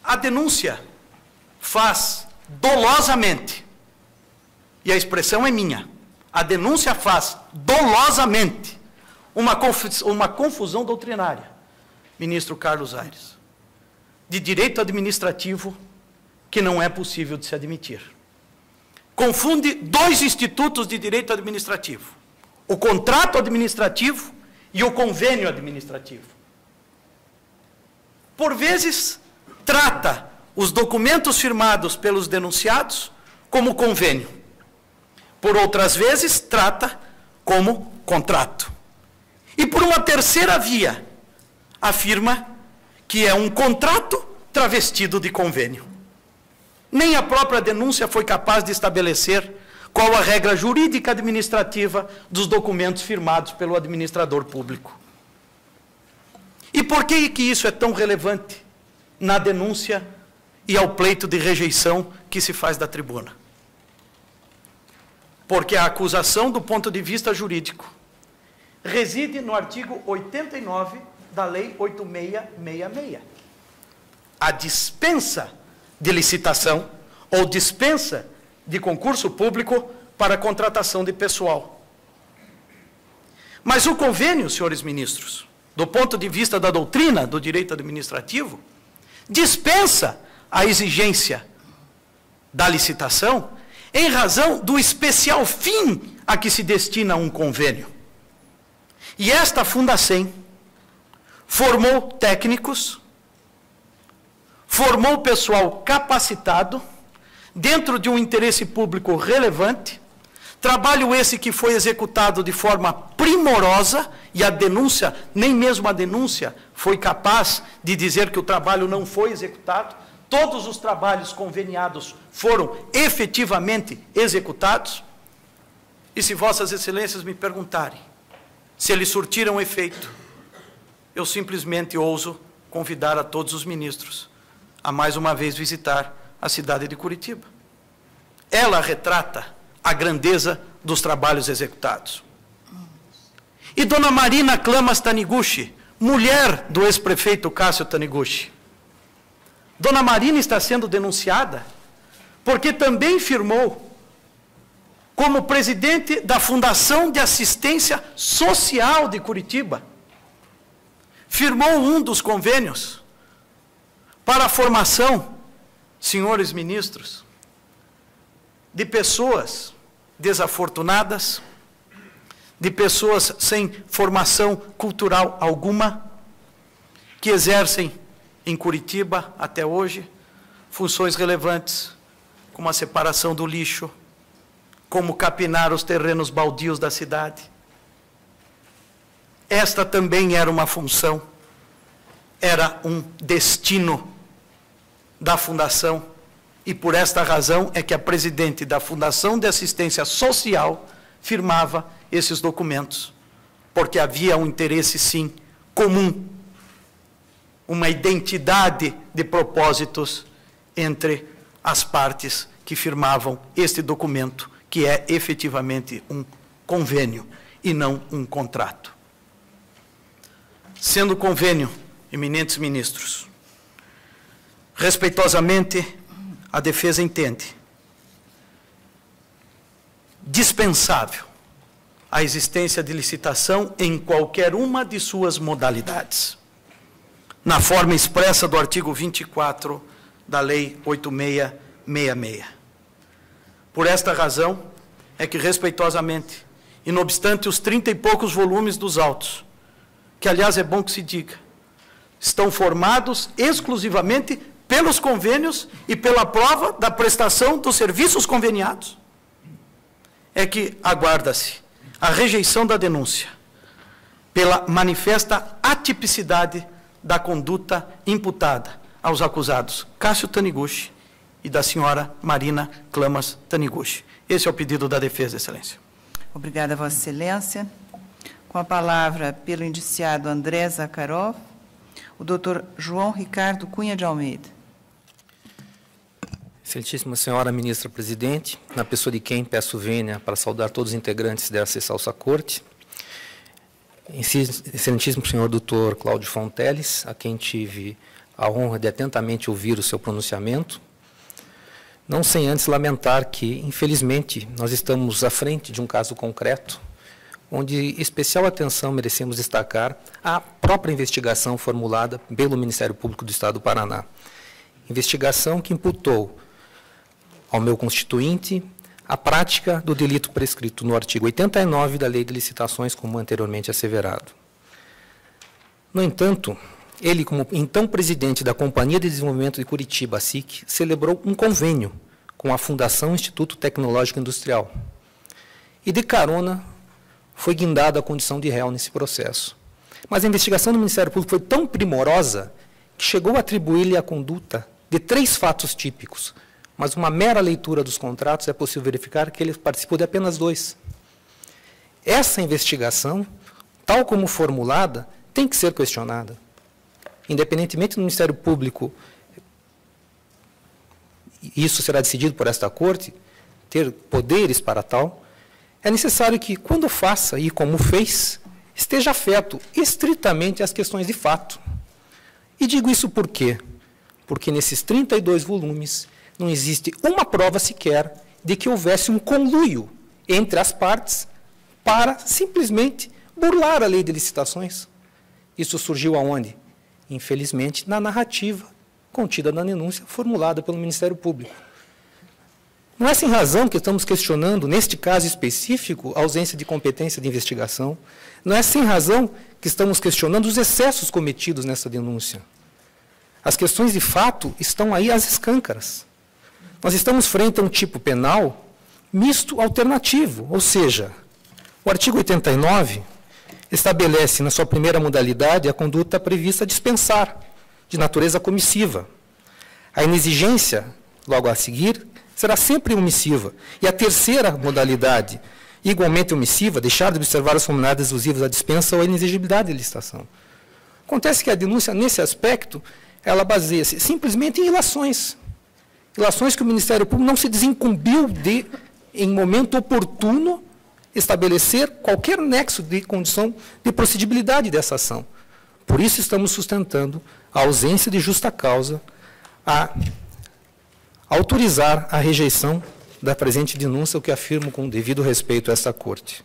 A denúncia faz dolosamente, e a expressão é minha, a denúncia faz dolosamente uma confusão doutrinária, ministro Carlos Aires, de direito administrativo que não é possível de se admitir. Confunde dois institutos de direito administrativo, o contrato administrativo e o convênio administrativo. Por vezes, trata os documentos firmados pelos denunciados como convênio. Por outras vezes, trata como contrato. E por uma terceira via, afirma que é um contrato travestido de convênio. Nem a própria denúncia foi capaz de estabelecer qual a regra jurídica administrativa dos documentos firmados pelo administrador público. E por que isso é tão relevante na denúncia e ao pleito de rejeição que se faz da tribuna? Porque a acusação, do ponto de vista jurídico, reside no artigo 89 da Lei 8666. A dispensa de licitação ou dispensa de concurso público para a contratação de pessoal. Mas o convênio, senhores ministros, do ponto de vista da doutrina do direito administrativo, dispensa a exigência da licitação em razão do especial fim a que se destina um convênio. E esta Fundacem formou técnicos, formou pessoal capacitado, dentro de um interesse público relevante, trabalho esse que foi executado de forma primorosa, e a denúncia, nem mesmo a denúncia, foi capaz de dizer que o trabalho não foi executado. Todos os trabalhos conveniados foram efetivamente executados. E se vossas excelências me perguntarem se eles surtiram efeito, eu simplesmente ouso convidar a todos os ministros a mais uma vez visitar a cidade de Curitiba. Ela retrata a grandeza dos trabalhos executados. E dona Marina Klamas Taniguchi, mulher do ex-prefeito Cássio Taniguchi. Dona Marina está sendo denunciada porque também firmou, como presidente da Fundação de Assistência Social de Curitiba, firmou um dos convênios para a formação, senhores ministros, de pessoas desafortunadas, de pessoas sem formação cultural alguma, que exercem em Curitiba, até hoje, funções relevantes, como a separação do lixo, como capinar os terrenos baldios da cidade. Esta também era uma função, era um destino da Fundação, e por esta razão é que a presidente da Fundação de Assistência Social firmava esses documentos, porque havia um interesse, sim, comum, uma identidade de propósitos entre as partes que firmavam este documento, que é efetivamente um convênio e não um contrato. Sendo convênio, eminentes ministros, respeitosamente, a defesa entende dispensável a existência de licitação em qualquer uma de suas modalidades, na forma expressa do artigo 24 da Lei 8666. Por esta razão, é que, respeitosamente, e não obstante os 30 e poucos volumes dos autos, que, aliás, é bom que se diga, estão formados exclusivamente pelos convênios e pela prova da prestação dos serviços conveniados, é que aguarda-se a rejeição da denúncia pela manifesta atipicidade da conduta imputada aos acusados Cássio Taniguchi e da senhora Marina Klamas Taniguchi. Esse é o pedido da defesa, Excelência. Obrigada, Vossa Excelência. Com a palavra, pelo indiciado André Zakharov, o doutor João Ricardo Cunha de Almeida. Excelentíssima senhora ministra-presidente, na pessoa de quem peço vênia para saudar todos os integrantes dessa excelsa corte, excelentíssimo senhor doutor Cláudio Fonteles, a quem tive a honra de atentamente ouvir o seu pronunciamento, não sem antes lamentar que, infelizmente, nós estamos à frente de um caso concreto, onde especial atenção merecemos destacar a própria investigação formulada pelo Ministério Público do Estado do Paraná. Investigação que imputou ao meu constituinte a prática do delito prescrito no artigo 89 da Lei de Licitações, como anteriormente asseverado. No entanto, ele, como então presidente da Companhia de Desenvolvimento de Curitiba, a SIC, celebrou um convênio com a Fundação Instituto Tecnológico Industrial. E, de carona, foi guindada a condição de réu nesse processo. Mas a investigação do Ministério Público foi tão primorosa que chegou a atribuir-lhe a conduta de 3 fatos típicos, mas uma mera leitura dos contratos é possível verificar que ele participou de apenas 2. Essa investigação, tal como formulada, tem que ser questionada. Independentemente do Ministério Público, isso será decidido por esta Corte, ter poderes para tal, é necessário que, quando faça e como fez, esteja afeto estritamente às questões de fato. E digo isso por quê? Porque nesses 32 volumes não existe uma prova sequer de que houvesse um conluio entre as partes para simplesmente burlar a lei de licitações. Isso surgiu aonde? Infelizmente, na narrativa contida na denúncia formulada pelo Ministério Público. Não é sem razão que estamos questionando, neste caso específico, a ausência de competência de investigação. Não é sem razão que estamos questionando os excessos cometidos nessa denúncia. As questões de fato estão aí às escâncaras. Nós estamos frente a um tipo penal misto alternativo, ou seja, o artigo 89 estabelece na sua primeira modalidade a conduta prevista a dispensar, de natureza comissiva. A inexigência, logo a seguir, será sempre omissiva. E a terceira modalidade, igualmente omissiva, deixar de observar as formalidades exclusivas da dispensa ou a inexigibilidade de licitação. Acontece que a denúncia, nesse aspecto, ela baseia-se simplesmente em ilações. Ilações que o Ministério Público não se desincumbiu de, em momento oportuno, estabelecer qualquer nexo de condição de procedibilidade dessa ação. Por isso estamos sustentando a ausência de justa causa a autorizar a rejeição da presente denúncia, o que afirmo com devido respeito a esta Corte.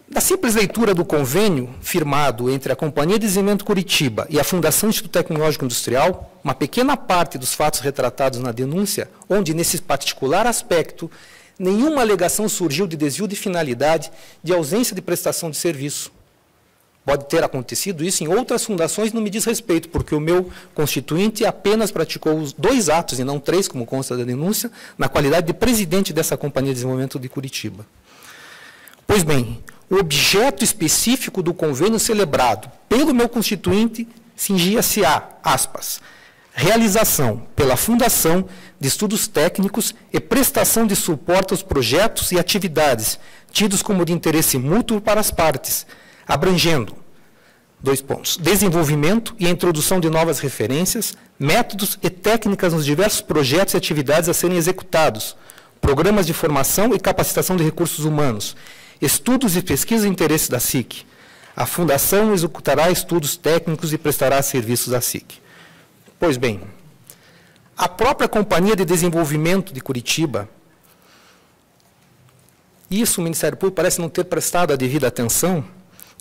Da simples leitura do convênio firmado entre a Companhia de Desenvolvimento Curitiba e a Fundação Instituto Tecnológico Industrial, uma pequena parte dos fatos retratados na denúncia, onde, nesse particular aspecto, nenhuma alegação surgiu de desvio de finalidade, de ausência de prestação de serviço. Pode ter acontecido isso em outras fundações, não me diz respeito, porque o meu constituinte apenas praticou os 2 atos, e não 3, como consta da denúncia, na qualidade de presidente dessa Companhia de Desenvolvimento de Curitiba. Pois bem, o objeto específico do convênio celebrado pelo meu constituinte cingia-se a, aspas, realização pela Fundação de estudos técnicos e prestação de suporte aos projetos e atividades tidos como de interesse mútuo para as partes, abrangendo, 2 pontos, desenvolvimento e a introdução de novas referências, métodos e técnicas nos diversos projetos e atividades a serem executados, programas de formação e capacitação de recursos humanos, estudos e pesquisas de interesse da SIC. A Fundação executará estudos técnicos e prestará serviços à SIC. Pois bem, a própria Companhia de Desenvolvimento de Curitiba, isso o Ministério Público parece não ter prestado a devida atenção,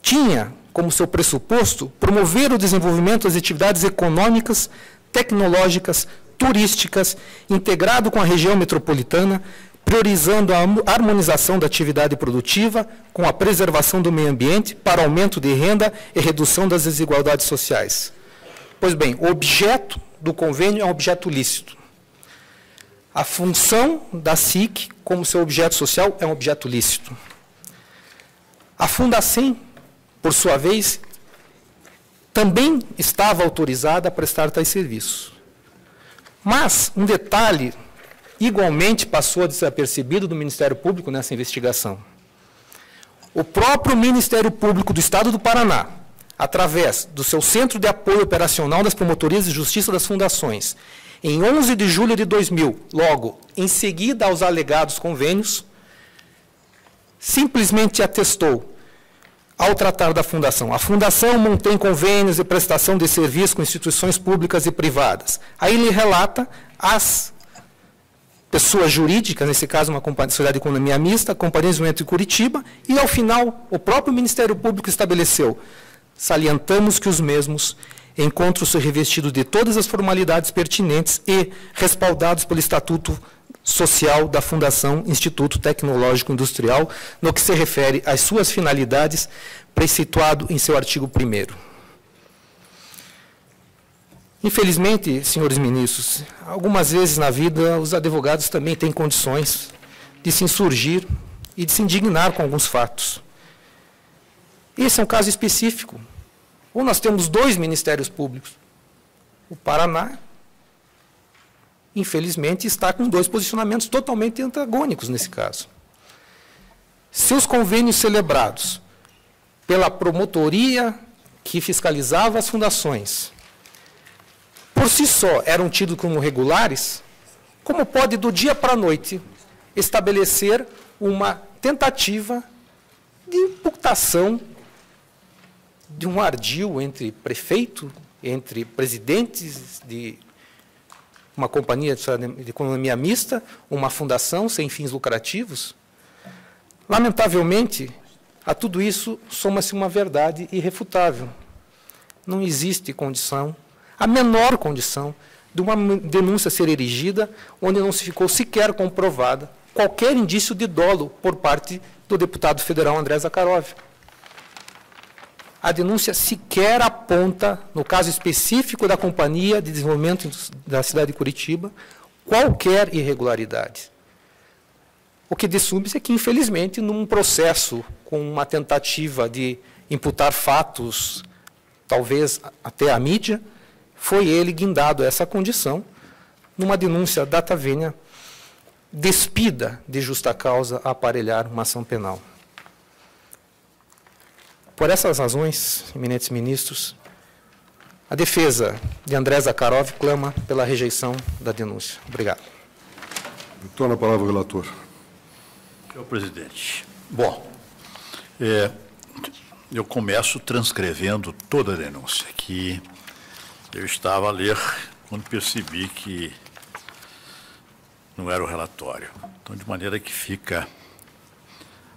tinha como seu pressuposto promover o desenvolvimento das atividades econômicas, tecnológicas, turísticas, integrado com a região metropolitana, priorizando a harmonização da atividade produtiva com a preservação do meio ambiente para aumento de renda e redução das desigualdades sociais. Pois bem, o objeto do convênio é um objeto lícito. A função da SIC, como seu objeto social, é um objeto lícito. A Fundacem, por sua vez, também estava autorizada a prestar tais serviços. Mas um detalhe igualmente passou a desapercebido do Ministério Público nessa investigação. O próprio Ministério Público do Estado do Paraná, através do seu Centro de Apoio Operacional das Promotorias de Justiça das Fundações, em 11 de julho de 2000, logo em seguida aos alegados convênios, simplesmente atestou, ao tratar da Fundação, a Fundação mantém convênios de prestação de serviços com instituições públicas e privadas. Aí ele relata as pessoas jurídicas, nesse caso uma sociedade de economia mista, a Companhia de Desenvolvimento de Curitiba, e ao final o próprio Ministério Público estabeleceu, salientamos que os mesmos encontram-se revestidos de todas as formalidades pertinentes e respaldados pelo Estatuto Social da Fundação Instituto Tecnológico Industrial, no que se refere às suas finalidades, preceituado em seu artigo 1º. Infelizmente, senhores ministros, algumas vezes na vida os advogados também têm condições de se insurgir e de se indignar com alguns fatos. Esse é um caso específico. Ou nós temos 2 ministérios públicos. O Paraná, infelizmente, está com 2 posicionamentos totalmente antagônicos nesse caso. Seus convênios celebrados pela promotoria que fiscalizava as fundações, por si só eram tidos como regulares, como pode, do dia para a noite, estabelecer uma tentativa de imputação de um ardil entre prefeito, entre presidentes de uma companhia de economia mista, uma fundação sem fins lucrativos? Lamentavelmente, a tudo isso soma-se uma verdade irrefutável. Não existe condição, a menor condição, de uma denúncia ser erigida onde não se ficou sequer comprovada qualquer indício de dolo por parte do deputado federal André Zakharov. A denúncia sequer aponta, no caso específico da Companhia de Desenvolvimento da cidade de Curitiba, qualquer irregularidade. O que dessume-se é que, infelizmente, num processo com uma tentativa de imputar fatos, talvez até à mídia, foi ele guindado a essa condição, numa denúncia data vênia, despida de justa causa a aparelhar uma ação penal. Por essas razões, eminentes ministros, a defesa de André Zakharov clama pela rejeição da denúncia. Obrigado. Retorna a palavra ao relator. Senhor presidente, bom, eu começo transcrevendo toda a denúncia que eu estava a ler quando percebi que não era o relatório. Então, de maneira que fica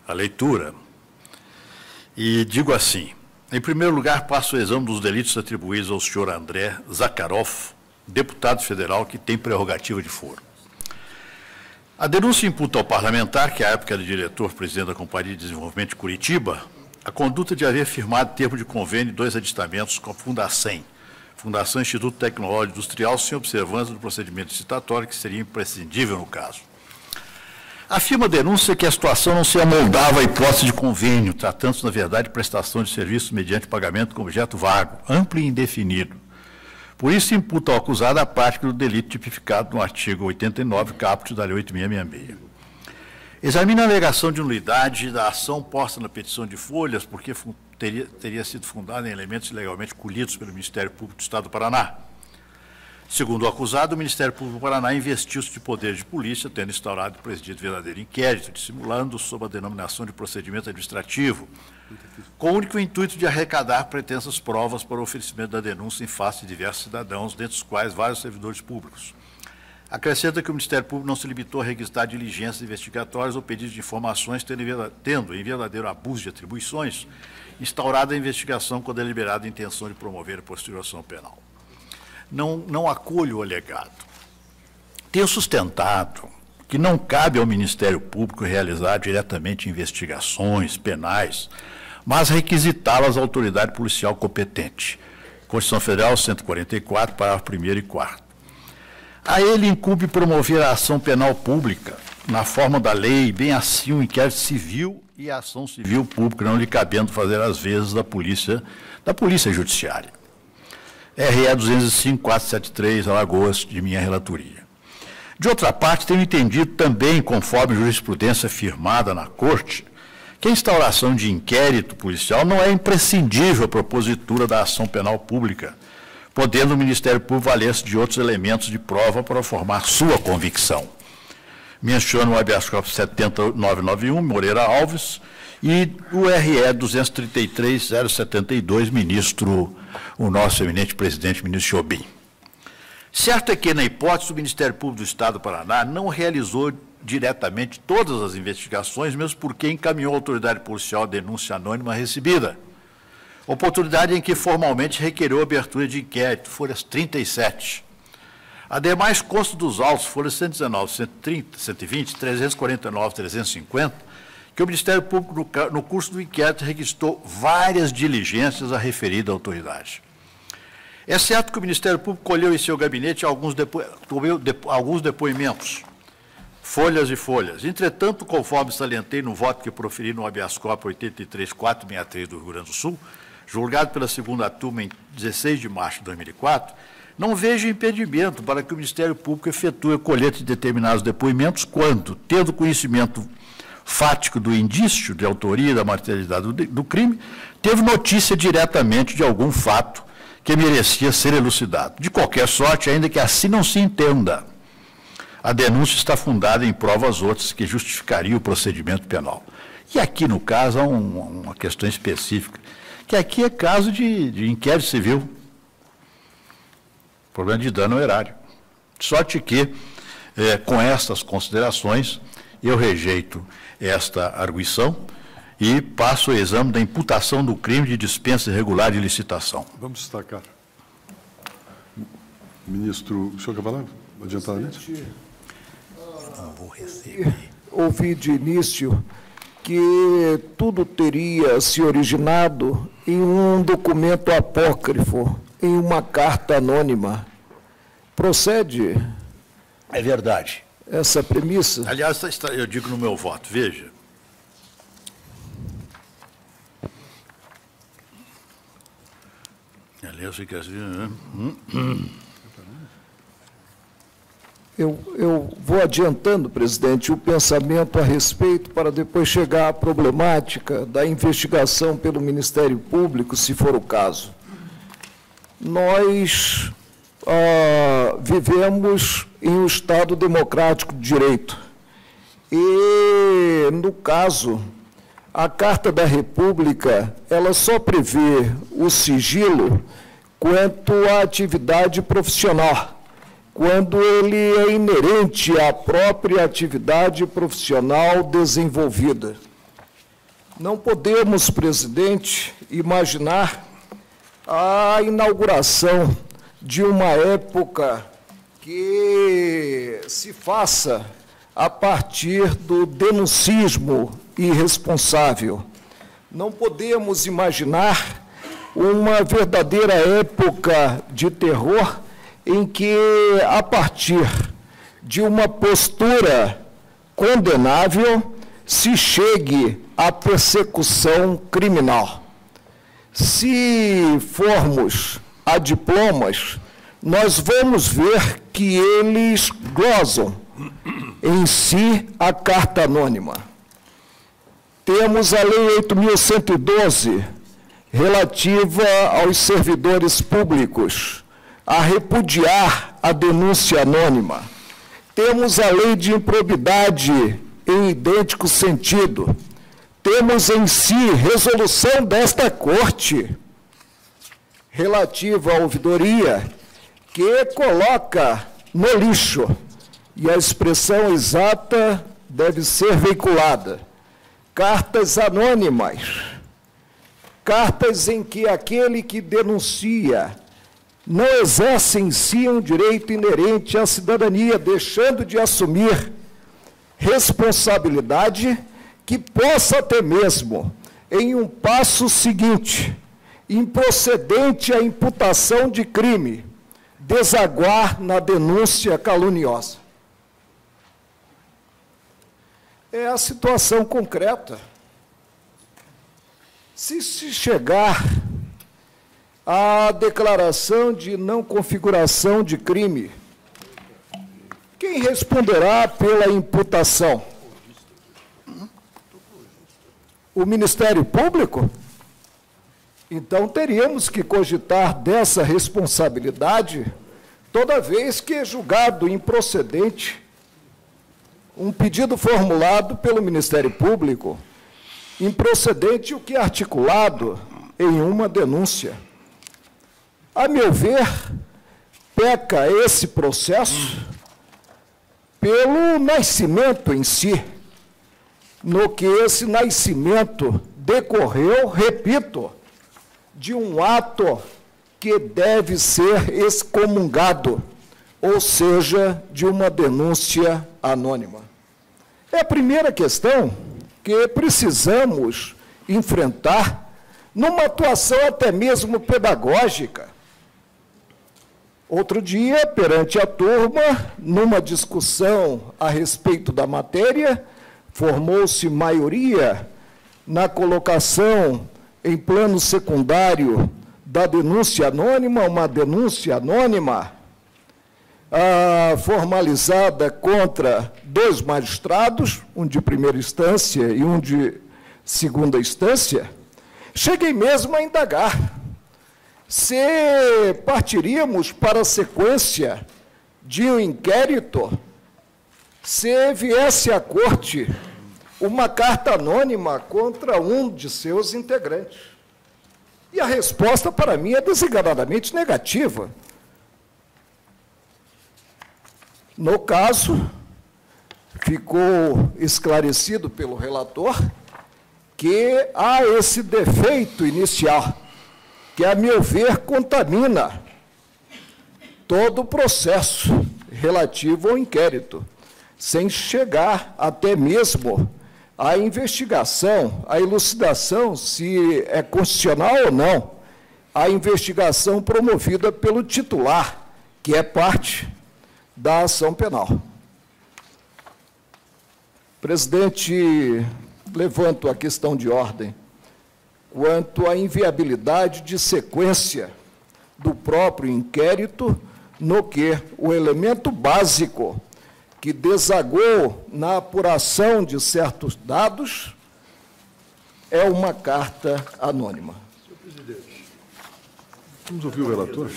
a leitura. E digo assim: em primeiro lugar, passo o exame dos delitos atribuídos ao senhor André Zakharov, deputado federal que tem prerrogativa de foro. A denúncia imputa ao parlamentar, que à época era diretor-presidente da Companhia de Desenvolvimento de Curitiba, a conduta de haver firmado termo de convênio e 2 aditamentos com a Fundacem, Fundação Instituto Tecnológico Industrial, sem observância do procedimento licitatório, que seria imprescindível no caso. Afirma a denúncia que a situação não se amoldava à hipótese de convênio, tratando-se, na verdade, de prestação de serviços mediante pagamento com objeto vago, amplo e indefinido. Por isso, imputa ao acusado a prática do delito tipificado no artigo 89, caput da Lei 8.666. Examina a alegação de nulidade da ação posta na petição de folhas, porque teria sido fundada em elementos ilegalmente colhidos pelo Ministério Público do Estado do Paraná. Segundo o acusado, o Ministério Público do Paraná investiu-se de poder de polícia, tendo instaurado e presidido verdadeiro inquérito, dissimulando sob a denominação de procedimento administrativo, com o único intuito de arrecadar pretensas provas para o oferecimento da denúncia em face de diversos cidadãos, dentre os quais vários servidores públicos. Acrescenta que o Ministério Público não se limitou a registrar diligências investigatórias ou pedidos de informações, tendo, em verdadeiro abuso de atribuições, instaurado a investigação com a deliberada intenção de promover a posterior ação penal. Não acolho o alegado. Tenho sustentado que não cabe ao Ministério Público realizar diretamente investigações penais, mas requisitá-las à autoridade policial competente. Constituição Federal 144, parágrafo 1º e 4º. A ele incumbe promover a ação penal pública, na forma da lei, bem assim o inquérito civil e a ação civil pública, não lhe cabendo fazer as vezes da polícia judiciária. RE 205.473, Alagoas, de minha relatoria. De outra parte, tenho entendido também, conforme jurisprudência firmada na Corte, que a instauração de inquérito policial não é imprescindível à propositura da ação penal pública, podendo o Ministério Público valer-se de outros elementos de prova para formar sua convicção. Menciono o habeas corpus 70991, Moreira Alves, e o RE 233.072, ministro, o nosso eminente presidente, ministro Jobim. Certo é que, na hipótese, o Ministério Público do Estado do Paraná não realizou diretamente todas as investigações, mesmo porque encaminhou à autoridade policial a denúncia anônima recebida. Oportunidade em que formalmente requereu a abertura de inquérito, folhas 37. Ademais, consta dos autos, folhas 119, 130, 120, 349, 350, que o Ministério Público, no curso do inquérito, registrou várias diligências à referida autoridade. É certo que o Ministério Público colheu em seu gabinete alguns depoimentos, folhas e folhas. Entretanto, conforme salientei no voto que proferi no habeas corpus 83.463 do Rio Grande do Sul, julgado pela segunda turma em 16 de março de 2004, não vejo impedimento para que o Ministério Público efetue a colheita de determinados depoimentos quando, tendo conhecimento fático do indício de autoria da materialidade do crime, teve notícia diretamente de algum fato que merecia ser elucidado. De qualquer sorte, ainda que assim não se entenda, a denúncia está fundada em provas outras que justificariam o procedimento penal. E aqui, no caso, há uma questão específica, que aqui é caso de inquérito civil, problema de dano ao erário. Sorte que, com estas considerações, eu rejeito esta arguição e passo o exame da imputação do crime de dispensa irregular de licitação. Vamos destacar. Ministro, o senhor quer falar? Adiantadamente? Não vou receber. Ouvi de início que tudo teria se originado em um documento apócrifo, em uma carta anônima. Procede? É verdade. Essa premissa? Aliás, eu digo no meu voto, veja. Aliás, fica assim, Eu vou adiantando, presidente, o pensamento a respeito para depois chegar à problemática da investigação pelo Ministério Público, se for o caso. Nós vivemos em um Estado democrático de direito E, no caso, a Carta da República, ela só prevê o sigilo quanto à atividade profissional, quando ele é inerente à própria atividade profissional desenvolvida. Não podemos, presidente, imaginar a inauguração de uma época que se faça a partir do denuncismo irresponsável. Não podemos imaginar uma verdadeira época de terror em que, a partir de uma postura condenável, se chegue à persecução criminal. Se formos a diplomas, nós vamos ver que eles glosam em si a carta anônima. Temos a Lei 8.112, relativa aos servidores públicos, a repudiar a denúncia anônima. Temos a Lei de Improbidade em idêntico sentido. Temos em si resolução desta Corte relativa à ouvidoria, que coloca no lixo, e a expressão exata deve ser veiculada, cartas anônimas, cartas em que aquele que denuncia não exerce em si um direito inerente à cidadania, deixando de assumir responsabilidade que possa até mesmo, em um passo seguinte, improcedente à imputação de crime, desaguar na denúncia caluniosa. É a situação concreta. Se chegar à declaração de não configuração de crime, quem responderá pela imputação? O Ministério Público? Então, teríamos que cogitar dessa responsabilidade toda vez que é julgado improcedente um pedido formulado pelo Ministério Público, improcedente o que é articulado em uma denúncia. A meu ver, peca esse processo pelo nascimento em si, no que esse nascimento decorreu, repito, de um ato que deve ser excomungado, ou seja, de uma denúncia anônima. É a primeira questão que precisamos enfrentar numa atuação até mesmo pedagógica. Outro dia, perante a turma, numa discussão a respeito da matéria, formou-se maioria na colocação em plano secundário da denúncia anônima, uma denúncia anônima formalizada contra 2 magistrados, um de primeira instância e um de segunda instância. Cheguei mesmo a indagar se partiríamos para a sequência de um inquérito, se viesse à corte uma carta anônima contra um de seus integrantes. E a resposta, para mim, é desesperadamente negativa. No caso, ficou esclarecido pelo relator que há esse defeito inicial, que, a meu ver, contamina todo o processo relativo ao inquérito, sem chegar até mesmo à investigação, à elucidação, se é constitucional ou não, a investigação promovida pelo titular, que é parte da ação penal. Presidente, levanto a questão de ordem quanto à inviabilidade de sequência do próprio inquérito, no que o elemento básico que desagou na apuração de certos dados é uma carta anônima. Senhor presidente, vamos ouvir o relator?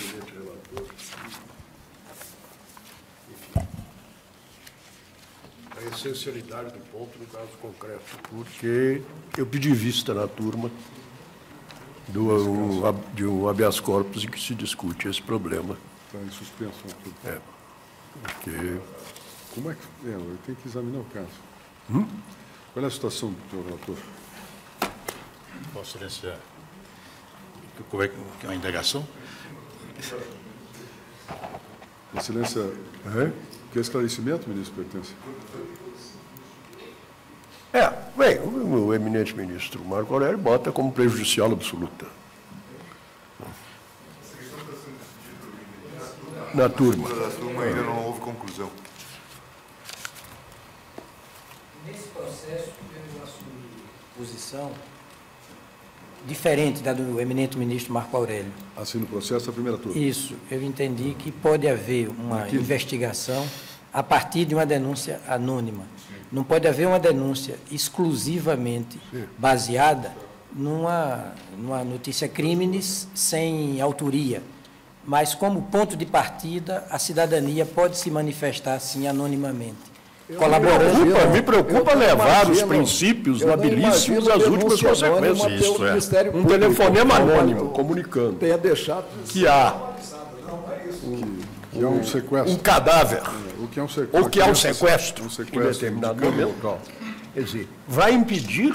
A essencialidade do ponto no caso concreto, porque eu pedi vista na turma de um habeas corpus em que se discute esse problema. Está em suspensão. É, porque... Como é que... eu tenho que examinar o caso. Qual é a situação, senhor relator? Vossa Excelência, como é que é a indagação? Excelência, que esclarecimento, ministro, pertence? Bem, o eminente ministro Marco Aurélio bota como prejudicial absoluta. Na turma. Na turma ainda não houve conclusão. Nesse processo, eu assumi posição diferente da do eminente ministro Marco Aurélio. Assim, no processo da primeira turma. Isso, eu entendi que pode haver uma investigação a partir de uma denúncia anônima. Não pode haver uma denúncia exclusivamente baseada numa notícia crimes sem autoria. Mas, como ponto de partida, a cidadania pode se manifestar, sim, anonimamente. Colaborando. Me preocupa levar os princípios habilíssimos às últimas consequências. Isso, Um telefonema anônimo comunicando tenha deixado que há Que é um sequestro. um cadáver, O que é um sequestro? ou que há um sequestro, Um em sequestro determinado de cano momento. local. Quer dizer, vai impedir,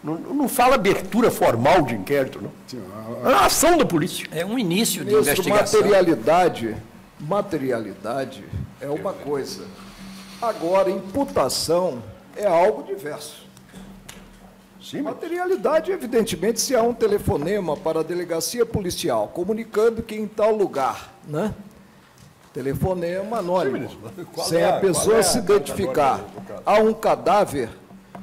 não fala abertura formal de inquérito, não. Sim, É uma ação da polícia. É um início de Ministro, investigação. materialidade é uma coisa. Agora, imputação é algo diverso. Sim, mas Materialidade, evidentemente, se há um telefonema para a delegacia policial comunicando que em tal lugar, né? Telefonema anônimo, sem a pessoa se identificar, há um cadáver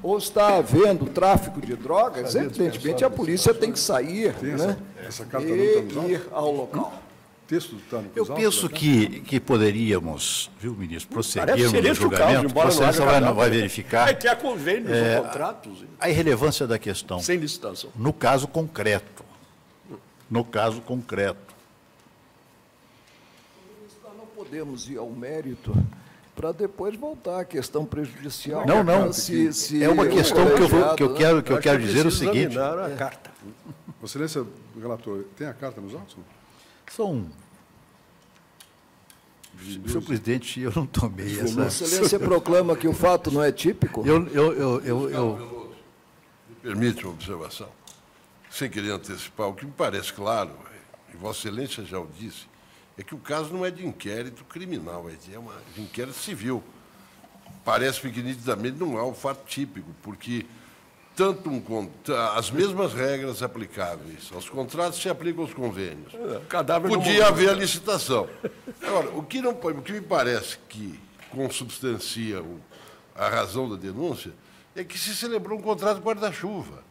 ou está havendo tráfico de drogas, evidentemente a polícia tem que sair, né? essa carta não está nos E ir ao local. O texto está no Eu penso que poderíamos, viu, ministro, parece prosseguirmos ser no esse o caso, julgamento. embora Vossa não haja Excelência não cadáver. vai verificar que há convênios ou contratos a irrelevância da questão sem licitação. no caso concreto. No caso concreto. Nós não podemos ir ao mérito para depois voltar à questão prejudicial. Não, não. Se É uma o questão que eu colegiado, quero dizer o seguinte. A carta. Vossa Excelência, relator, tem a carta nos autos? Senhor presidente, eu não tomei essa. Vossa Excelência proclama que o fato não é típico? Me permite uma observação, sem querer antecipar, o que me parece claro, e Vossa Excelência já o disse, é que o caso não é de inquérito criminal, é de inquérito civil. Parece-me que nitidamente não há um fato típico, porque as mesmas regras aplicáveis aos contratos se aplicam aos convênios. Podia haver a licitação. Agora, o que me parece que consubstancia a razão da denúncia é que se celebrou um contrato guarda-chuva,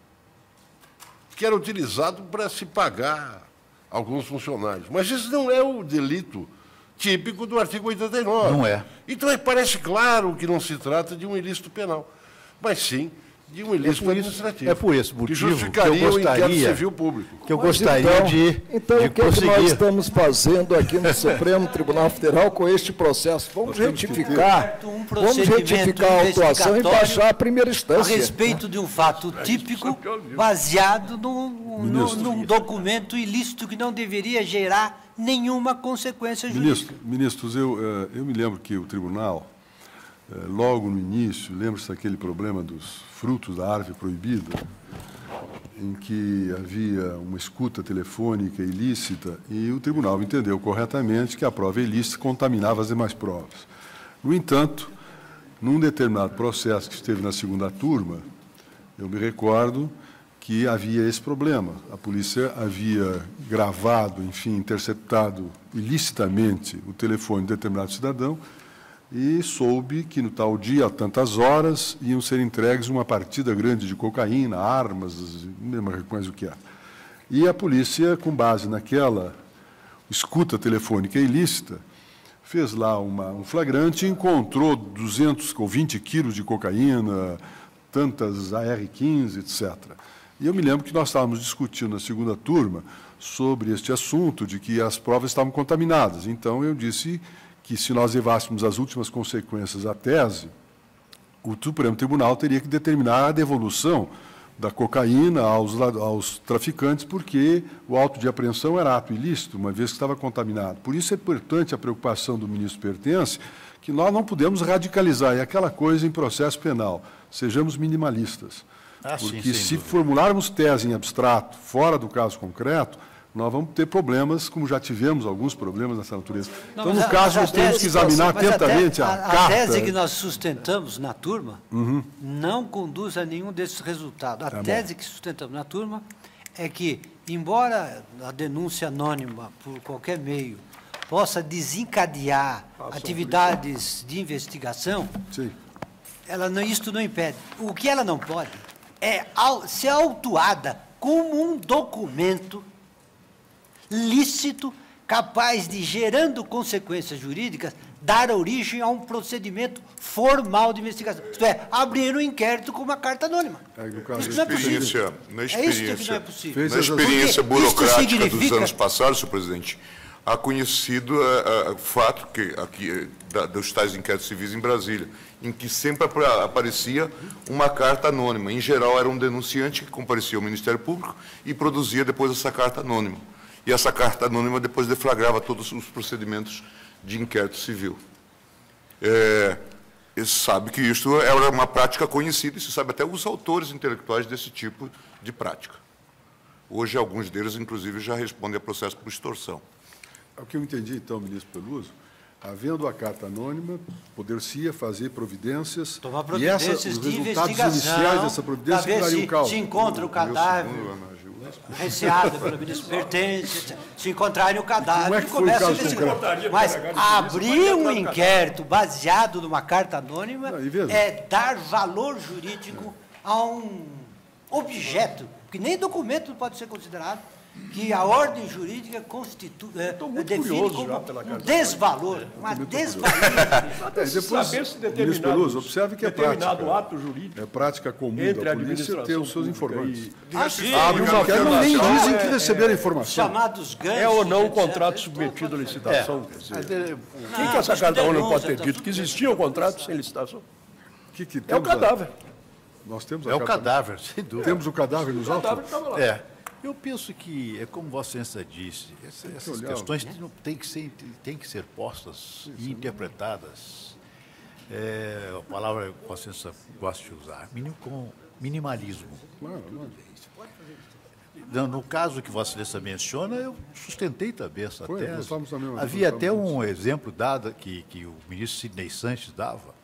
que era utilizado para se pagar alguns funcionários. Mas isso não é o delito típico do artigo 89. Não é. Então, parece claro que não se trata de um ilícito penal, mas sim de um ilícito administrativo. É por esse motivo que justificaria o inquérito civil público. Que eu gostaria de Então, o que é que nós prosseguir. estamos fazendo aqui no Supremo Tribunal Federal com este processo? Vamos retificar, Um vamos procedimento retificar a autuação e investigatório baixar a primeira a instância. respeito de um fato típico baseado num documento ilícito que não deveria gerar nenhuma consequência jurídica. Ministros, eu me lembro que o tribunal, logo no início, lembra-se daquele problema dos frutos da árvore proibida, em que havia uma escuta telefônica ilícita e o tribunal entendeu corretamente que a prova ilícita contaminava as demais provas. No entanto, num determinado processo que esteve na segunda turma, eu me recordo que havia esse problema. A polícia havia gravado, enfim, interceptado ilicitamente o telefone de determinado cidadão e soube que no tal dia, a tantas horas, iam ser entregues uma partida grande de cocaína, armas, não lembro mais o que era. E a polícia, com base naquela escuta telefônica ilícita, fez lá um flagrante e encontrou 200 ou 20 quilos de cocaína, tantas AR-15, etc. E eu me lembro que nós estávamos discutindo na segunda turma sobre este assunto, de que as provas estavam contaminadas. Então, eu disse que, se nós levássemos as últimas consequências à tese, o Supremo Tribunal teria que determinar a devolução da cocaína aos traficantes, porque o auto de apreensão era ato ilícito, uma vez que estava contaminado. Por isso é importante a preocupação do ministro Pertence, que nós não podemos radicalizar, é aquela coisa em processo penal, sejamos minimalistas. Porque se formularmos tese em abstrato, fora do caso concreto, nós vamos ter problemas, como já tivemos alguns problemas dessa natureza. Não, então, no caso, nós temos que examinar atentamente a carta. A tese que nós sustentamos na turma não conduz a nenhum desses resultados. A tese que sustentamos na turma é que, embora a denúncia anônima, por qualquer meio, possa desencadear atividades de investigação, isto não impede. O que ela não pode é ser autuada como um documento lícito, capaz de, gerando consequências jurídicas, dar origem a um procedimento formal de investigação. Isto é, abrir um inquérito com uma carta anônima. Isso não é possível. É isso que não é possível. Na experiência burocrática dos anos passados, senhor presidente, há conhecido o fato que aqui dos tais inquéritos civis em Brasília, em que sempre aparecia uma carta anônima. Em geral, era um denunciante que comparecia ao Ministério Público e produzia depois essa carta anônima. E essa carta anônima depois deflagrava todos os procedimentos de inquérito civil. Se sabe que isso era uma prática conhecida, e se sabe até os autores intelectuais desse tipo de prática. Hoje, alguns deles, inclusive, já respondem a processo por extorsão. O que eu entendi, então, ministro Peluso, havendo a carta anônima, poder-se-ia fazer providências, e os resultados iniciais dessa providência dariam causa. Se encontra o cadáver receado pelo ministro Pertence, se encontrarem o cadáver, começa a investigar. Mas abrir um inquérito baseado numa carta anônima é dar valor jurídico a um objeto, que nem documento não pode ser considerado, que a ordem jurídica define como um desvalor, uma desvalorização. Depois, ministro Peluso, observe que determinado ato jurídico é prática comum da polícia ter os seus informantes. Abre uma não nem dizem que receberam informação. Chamados ganhos. É ou não um contrato submetido à licitação? Quem que essa carta não pode ter dito que existia um contrato sem licitação? É o cadáver. Nós temos o cadáver, sem dúvida. Temos o cadáver nos autos? Eu penso que, é como Vossa Excelência disse, essas questões têm que ser postas e interpretadas. A palavra que Vossa Excelência gosta de usar, com minimalismo. No caso que Vossa Excelência menciona, eu sustentei também essa tese. Havia até um exemplo dado que o ministro Sidney Sanches dava,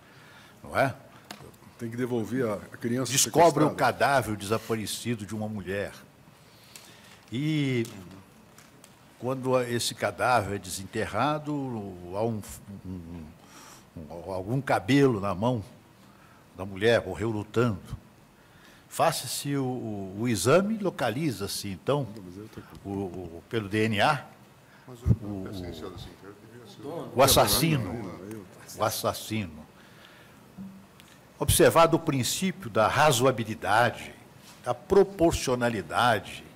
não é? Tem que devolver a criança. Descobre o cadáver desaparecido de uma mulher. E, quando esse cadáver é desenterrado, há algum cabelo na mão da mulher, morreu lutando. Faça-se o exame, localiza-se, então, pelo DNA, o assassino. Observado o princípio da razoabilidade, da proporcionalidade,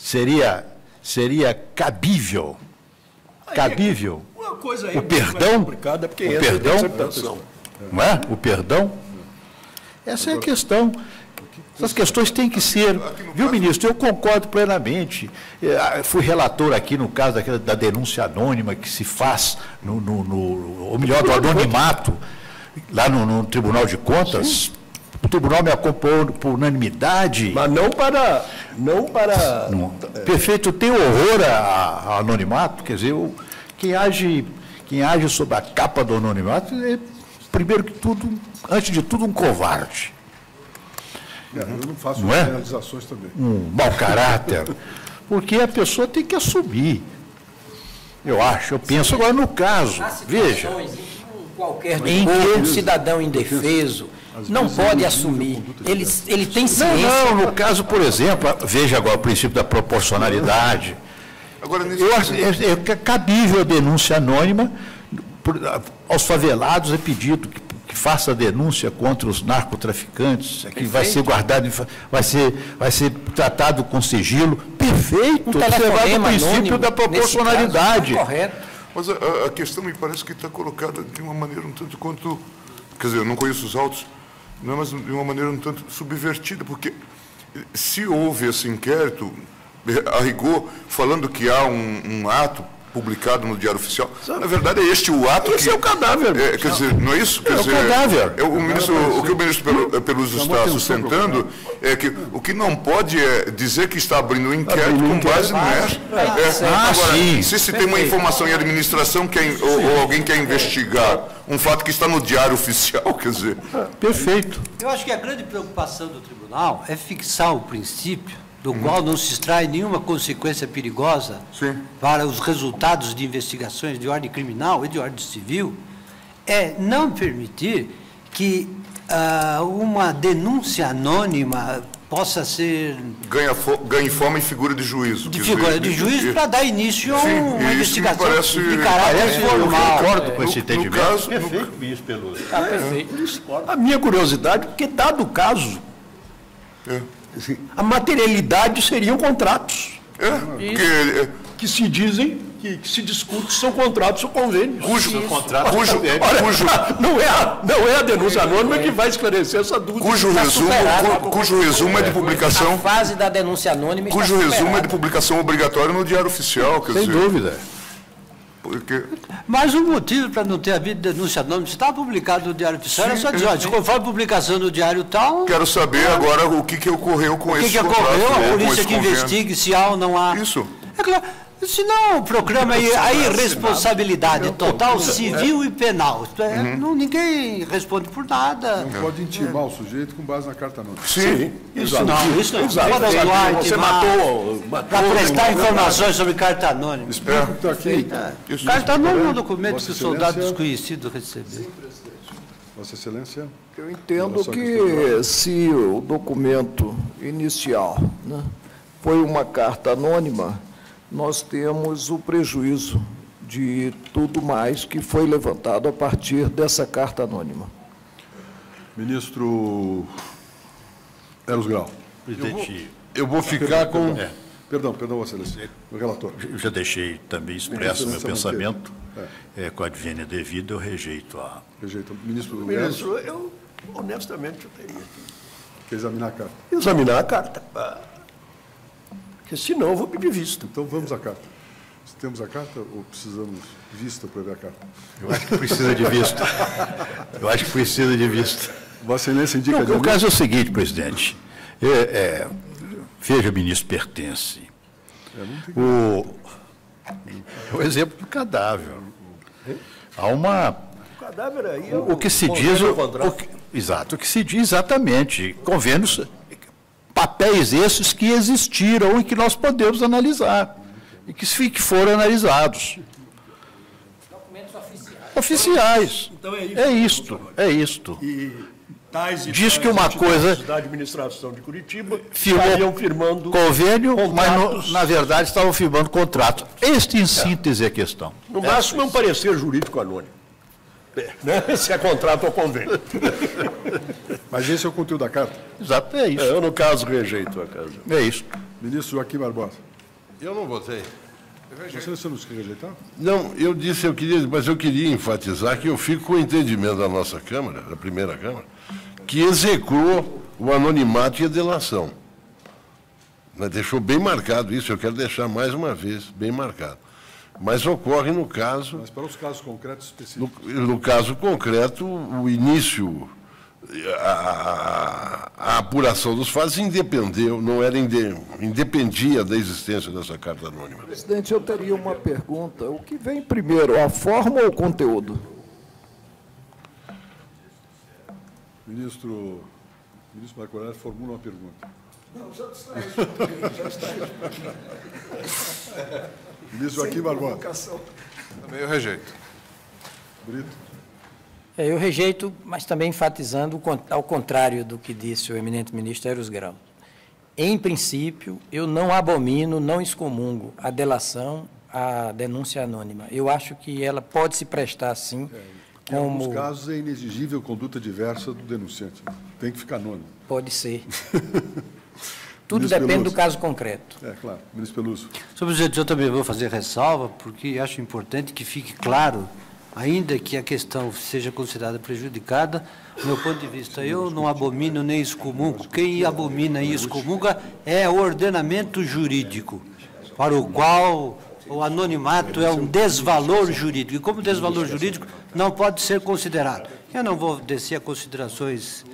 seria cabível o perdão, não é? O perdão. Essa é a questão. Essas questões têm que ser, viu, ministro? Eu concordo plenamente. Fui relator aqui no caso da denúncia anônima que se faz ou melhor, do anonimato lá no Tribunal de Contas. O tribunal me acompanhou por unanimidade. Mas não para... Perfeito, tem horror a anonimato, quer dizer, quem age sob a capa do anonimato é, primeiro que tudo, antes de tudo, um covarde. Eu não faço generalizações também. Um mau caráter, porque a pessoa tem que assumir. Eu penso agora no caso, veja. Qualquer cidadão indefeso não pode assumir. Ele tem ciência. Não, no caso, por exemplo, veja agora o princípio da proporcionalidade. Agora, eu acho é cabível a denúncia anônima aos favelados, é pedido que faça a denúncia contra os narcotraficantes, que vai ser guardado, vai ser tratado com sigilo. Perfeito, observado o princípio da proporcionalidade. Caso, correto. Mas a questão me parece que está colocada de uma maneira um tanto quanto quer dizer, eu não conheço os autos, não, mas de uma maneira um tanto subvertida, porque se houve esse inquérito, a rigor, falando que há um ato publicado no Diário Oficial, na verdade é este o ato Esse é o cadáver. quer dizer, não é isso? Quer É o dizer, cadáver. O que o ministro Peluso está sustentando é que o que não pode é dizer que está abrindo um inquérito com base nessa. Agora, se tem uma informação em administração ou alguém quer investigar um fato que está no Diário Oficial, quer dizer... Perfeito. Eu acho que a grande preocupação do tribunal é fixar o princípio do qual não se extrai nenhuma consequência perigosa para os resultados de investigações de ordem criminal e de ordem civil, é não permitir que uma denúncia anônima possa ser... Ganhe forma e figura de juízo. De figura de juízo para dar início a uma investigação parece, de caráter formal. Eu concordo com esse entendimento. No caso, Perfeito, ministro Peluso. Perfeito. A minha curiosidade, porque dado o caso, a materialidade seriam contratos. Que se dizem, que se discute, são contratos ou convênios. Não é a denúncia anônima que vai esclarecer essa dúvida. Cujo resumo é de publicação... A fase da denúncia anônima está Cujo resumo é de publicação obrigatória no Diário Oficial. Sem dúvida. Porque... Mas o motivo para não ter havido denúncia anônima, se está publicado no Diário Oficial, era só dizer, olha, conforme a publicação no Diário tal... Quero saber agora o que ocorreu com esse contrato. O que ocorreu, a polícia que investigue se há ou não há... Isso. É claro, senão proclama a irresponsabilidade total, civil e penal. Ninguém responde por nada. Não pode intimar o sujeito com base na carta anônima. Sim. Isso não. Você matou para prestar informações sobre carta anônima. Explica o que está aqui. Carta anônima é um documento que o soldado desconhecido recebeu. Vossa Excelência. Eu entendo que se o documento inicial, né, foi uma carta anônima, nós temos o prejuízo de tudo mais que foi levantado a partir dessa carta anônima. Ministro Eros Grau. Presidente, eu vou ficar com... Perdão, Vossa Excelência. O relator. Eu já deixei também expresso meu pensamento. Com a advênia devida, eu rejeito a... Rejeito. Ministro, eu honestamente eu teria quer examinar a carta? examinar a carta. Porque senão eu vou pedir vista. Então vamos à carta. Temos a carta ou precisamos vista para ver a carta? Eu acho que precisa de vista. Vossa Excelência indica... Não, o caso é o seguinte, presidente. Veja, ministro, pertence. O exemplo do cadáver. Há uma... O cadáver aí... O que se diz... Exato, o que se diz exatamente. Convênios... Papéis esses que existiram e que nós podemos analisar. E que foram analisados. Documentos oficiais. Então É isto. E tais e diz tais que uma coisa da administração de Curitiba firmou firmando convênio, mas na verdade estavam firmando contrato. Em síntese, é a questão. No máximo é um parecer jurídico anônimo. Né? Se é contrato ou convênio. Mas esse é o conteúdo da carta? Exato, é isso. Eu, no caso, rejeito a casa. É isso. Ministro Joaquim Barbosa. Eu não votei. Você não quer rejeitar? Não, mas eu queria enfatizar que eu fico com o entendimento da nossa Câmara, da primeira Câmara, que execrou o anonimato e a delação. Deixou bem marcado isso, eu quero deixar mais uma vez bem marcado. Mas ocorre no caso... Mas para os casos concretos específicos. No caso concreto, o início, a apuração dos fatos independia da existência dessa carta anônima. Presidente, eu teria uma pergunta. O que vem primeiro, a forma ou o conteúdo? Ministro Marco Aurélio formula uma pergunta. Não, já está. Ministro Joaquim Barbosa. Também eu rejeito. Brito. Eu rejeito, mas também enfatizando, ao contrário do que disse o eminente ministro Eros Grau. Em princípio, eu não abomino, não excomungo a delação, a denúncia anônima. Eu acho que ela pode se prestar, sim, Em alguns casos é inexigível conduta diversa do denunciante. Tem que ficar anônimo. Pode ser. Tudo depende do caso concreto. Claro. Ministro Peluso. Senhor presidente, eu também vou fazer ressalva, porque acho importante que fique claro ainda que a questão seja considerada prejudicada, do meu ponto de vista, eu não abomino nem excomungo. Quem abomina e excomunga é o ordenamento jurídico, para o qual o anonimato é um desvalor jurídico. E como desvalor jurídico, não pode ser considerado. Eu não vou descer a considerações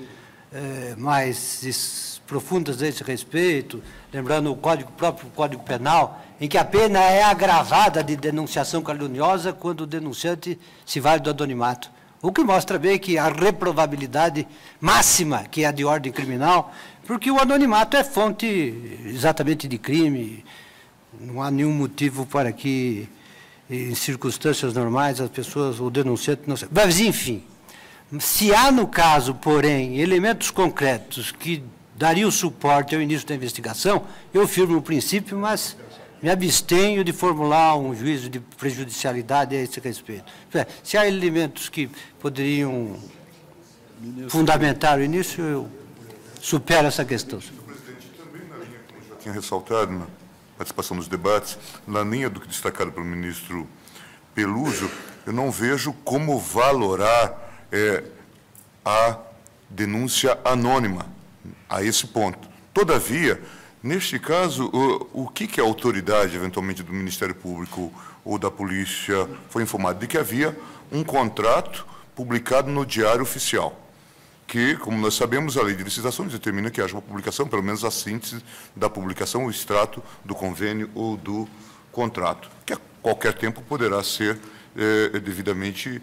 mais profundas a esse respeito, lembrando o próprio Código Penal, em que a pena é agravada de denunciação caluniosa quando o denunciante se vale do anonimato. O que mostra bem que a reprovabilidade máxima, que é a de ordem criminal, porque o anonimato é fonte exatamente de crime, não há nenhum motivo para que, em circunstâncias normais, as pessoas, o denunciante não sei. Mas, enfim, se há, no caso, porém, elementos concretos que dariam suporte ao início da investigação, eu firmo o princípio, mas me abstenho de formular um juízo de prejudicialidade a esse respeito. Se há elementos que poderiam fundamentar o início, eu supero essa questão. Senhor presidente, também na linha, como já tinha ressaltado na participação nos debates, na linha do que destacado pelo ministro Peluso, eu não vejo como valorar a denúncia anônima a esse ponto. Todavia, neste caso, o que a autoridade, eventualmente do Ministério Público ou da Polícia, foi informada? De que havia um contrato publicado no Diário Oficial, que, como nós sabemos, a lei de licitações determina que haja uma publicação, pelo menos a síntese da publicação, o extrato do convênio ou do contrato, que a qualquer tempo poderá ser devidamente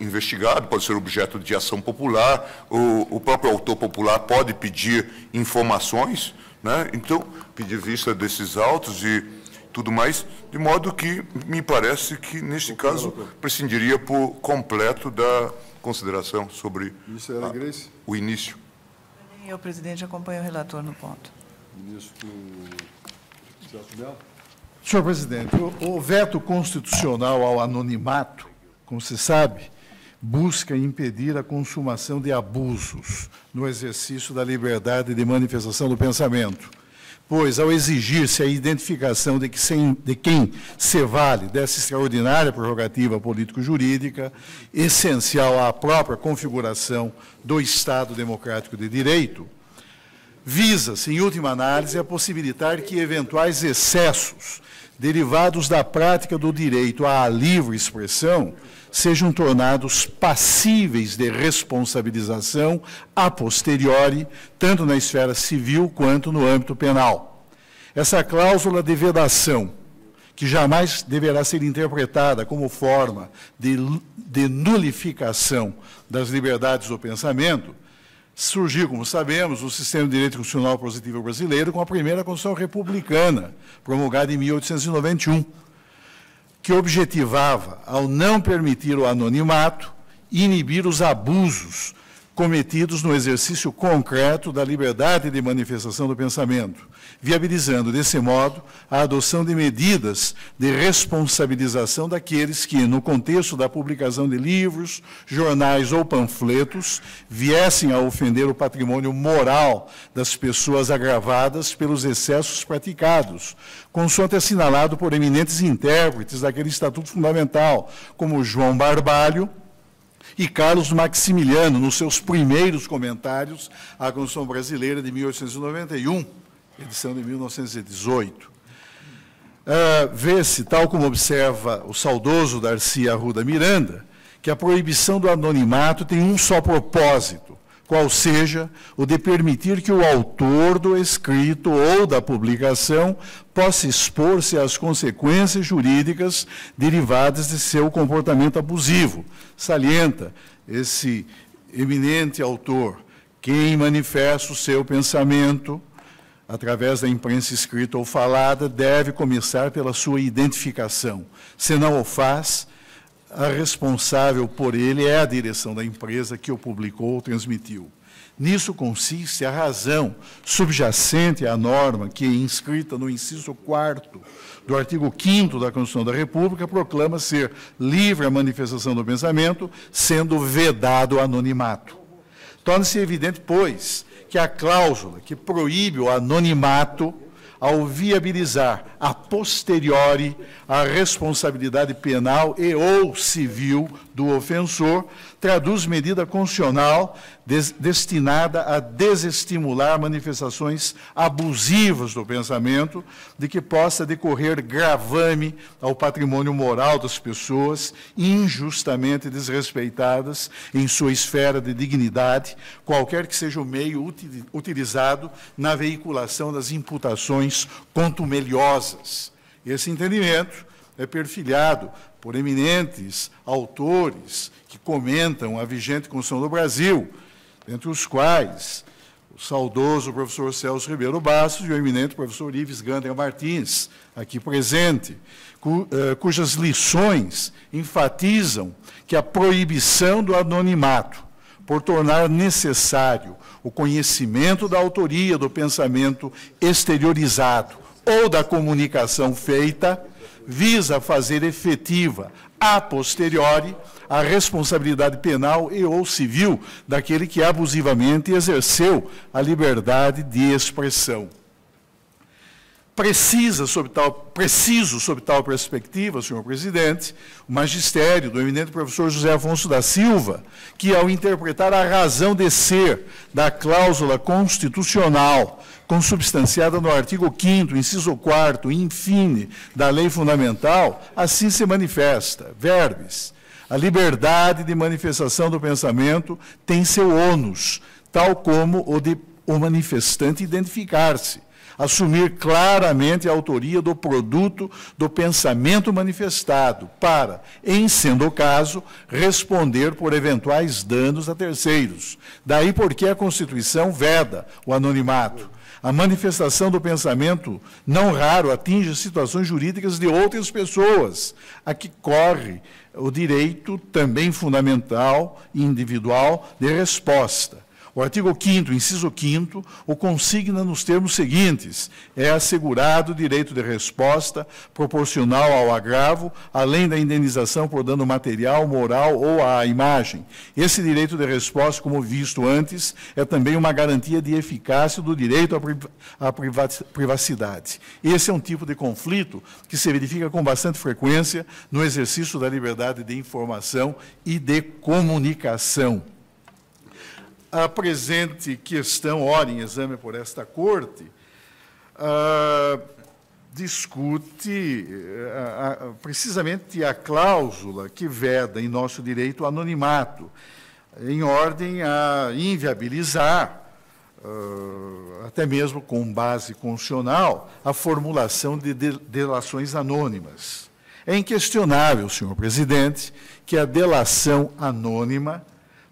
investigado, pode ser objeto de ação popular, o próprio autor popular pode pedir informações, né? Então, pedir vista desses autos e tudo mais, de modo que me parece que, neste caso, prescindiria por completo da consideração sobre o início. O presidente acompanha o relator no ponto. Ministro Celso Mello. Senhor presidente, o veto constitucional ao anonimato, como se sabe, busca impedir a consumação de abusos no exercício da liberdade de manifestação do pensamento, pois, ao exigir-se a identificação de quem se vale dessa extraordinária prerrogativa político-jurídica, essencial à própria configuração do Estado democrático de direito, visa-se, em última análise, a possibilitar que eventuais excessos derivados da prática do direito à livre expressão sejam tornados passíveis de responsabilização a posteriori, tanto na esfera civil quanto no âmbito penal. Essa cláusula de vedação, que jamais deverá ser interpretada como forma de nulificação das liberdades do pensamento, surgiu, como sabemos, o sistema de direito constitucional positivo brasileiro com a primeira Constituição republicana, promulgada em 1891, que objetivava, ao não permitir o anonimato, inibir os abusos cometidos no exercício concreto da liberdade de manifestação do pensamento, viabilizando, desse modo, a adoção de medidas de responsabilização daqueles que, no contexto da publicação de livros, jornais ou panfletos, viessem a ofender o patrimônio moral das pessoas agravadas pelos excessos praticados, consoante assinalado por eminentes intérpretes daquele Estatuto Fundamental, como João Barbalho e Carlos Maximiliano, nos seus primeiros comentários à Constituição Brasileira de 1891, edição de 1918. Vê-se, tal como observa o saudoso Darcy Arruda Miranda, que a proibição do anonimato tem um só propósito, qual seja o de permitir que o autor do escrito ou da publicação possa expor-se às consequências jurídicas derivadas de seu comportamento abusivo. Salienta esse eminente autor: quem manifesta o seu pensamento através da imprensa escrita ou falada deve começar pela sua identificação. Se não o faz, a responsável por ele é a direção da empresa que o publicou ou transmitiu. Nisso consiste a razão subjacente à norma que, inscrita no inciso 4º do artigo 5º da Constituição da República, proclama ser livre a manifestação do pensamento, sendo vedado o anonimato. Torna-se evidente, pois, que a cláusula que proíbe o anonimato ao viabilizar a posteriori a responsabilidade penal e ou civil do ofensor, traduz medida constitucional destinada a desestimular manifestações abusivas do pensamento, de que possa decorrer gravame ao patrimônio moral das pessoas injustamente desrespeitadas em sua esfera de dignidade, qualquer que seja o meio utilizado na veiculação das imputações contumeliosas. Esse entendimento é perfilhado por eminentes autores que comentam a vigente Constituição do Brasil, entre os quais o saudoso professor Celso Ribeiro Bastos e o eminente professor Ives Gandra Martins, aqui presente, cujas lições enfatizam que a proibição do anonimato, por tornar necessário o conhecimento da autoria do pensamento exteriorizado ou da comunicação feita, visa fazer efetiva, a posteriori, a responsabilidade penal e ou civil daquele que abusivamente exerceu a liberdade de expressão. Preciso, sob tal perspectiva, senhor presidente, o magistério do eminente professor José Afonso da Silva, que, ao interpretar a razão de ser da cláusula constitucional consubstanciada no artigo 5º, inciso 4º, infine, da Lei Fundamental, assim se manifesta, verbis: a liberdade de manifestação do pensamento tem seu ônus, tal como o de o manifestante identificar-se, assumir claramente a autoria do produto do pensamento manifestado, para, em sendo o caso, responder por eventuais danos a terceiros. Daí porque a Constituição veda o anonimato. A manifestação do pensamento, não raro, atinge situações jurídicas de outras pessoas, a que corre o direito, também fundamental e individual, de resposta. O artigo 5º, inciso 5º, o consigna nos termos seguintes: é assegurado o direito de resposta proporcional ao agravo, além da indenização por dano material, moral ou à imagem. Esse direito de resposta, como visto antes, é também uma garantia de eficácia do direito à privacidade. Esse é um tipo de conflito que se verifica com bastante frequência no exercício da liberdade de informação e de comunicação. A presente questão, ora em exame por esta Corte, discute precisamente a cláusula que veda em nosso direito o anonimato, em ordem a inviabilizar, até mesmo com base constitucional, a formulação de delações anônimas. É inquestionável, senhor presidente, que a delação anônima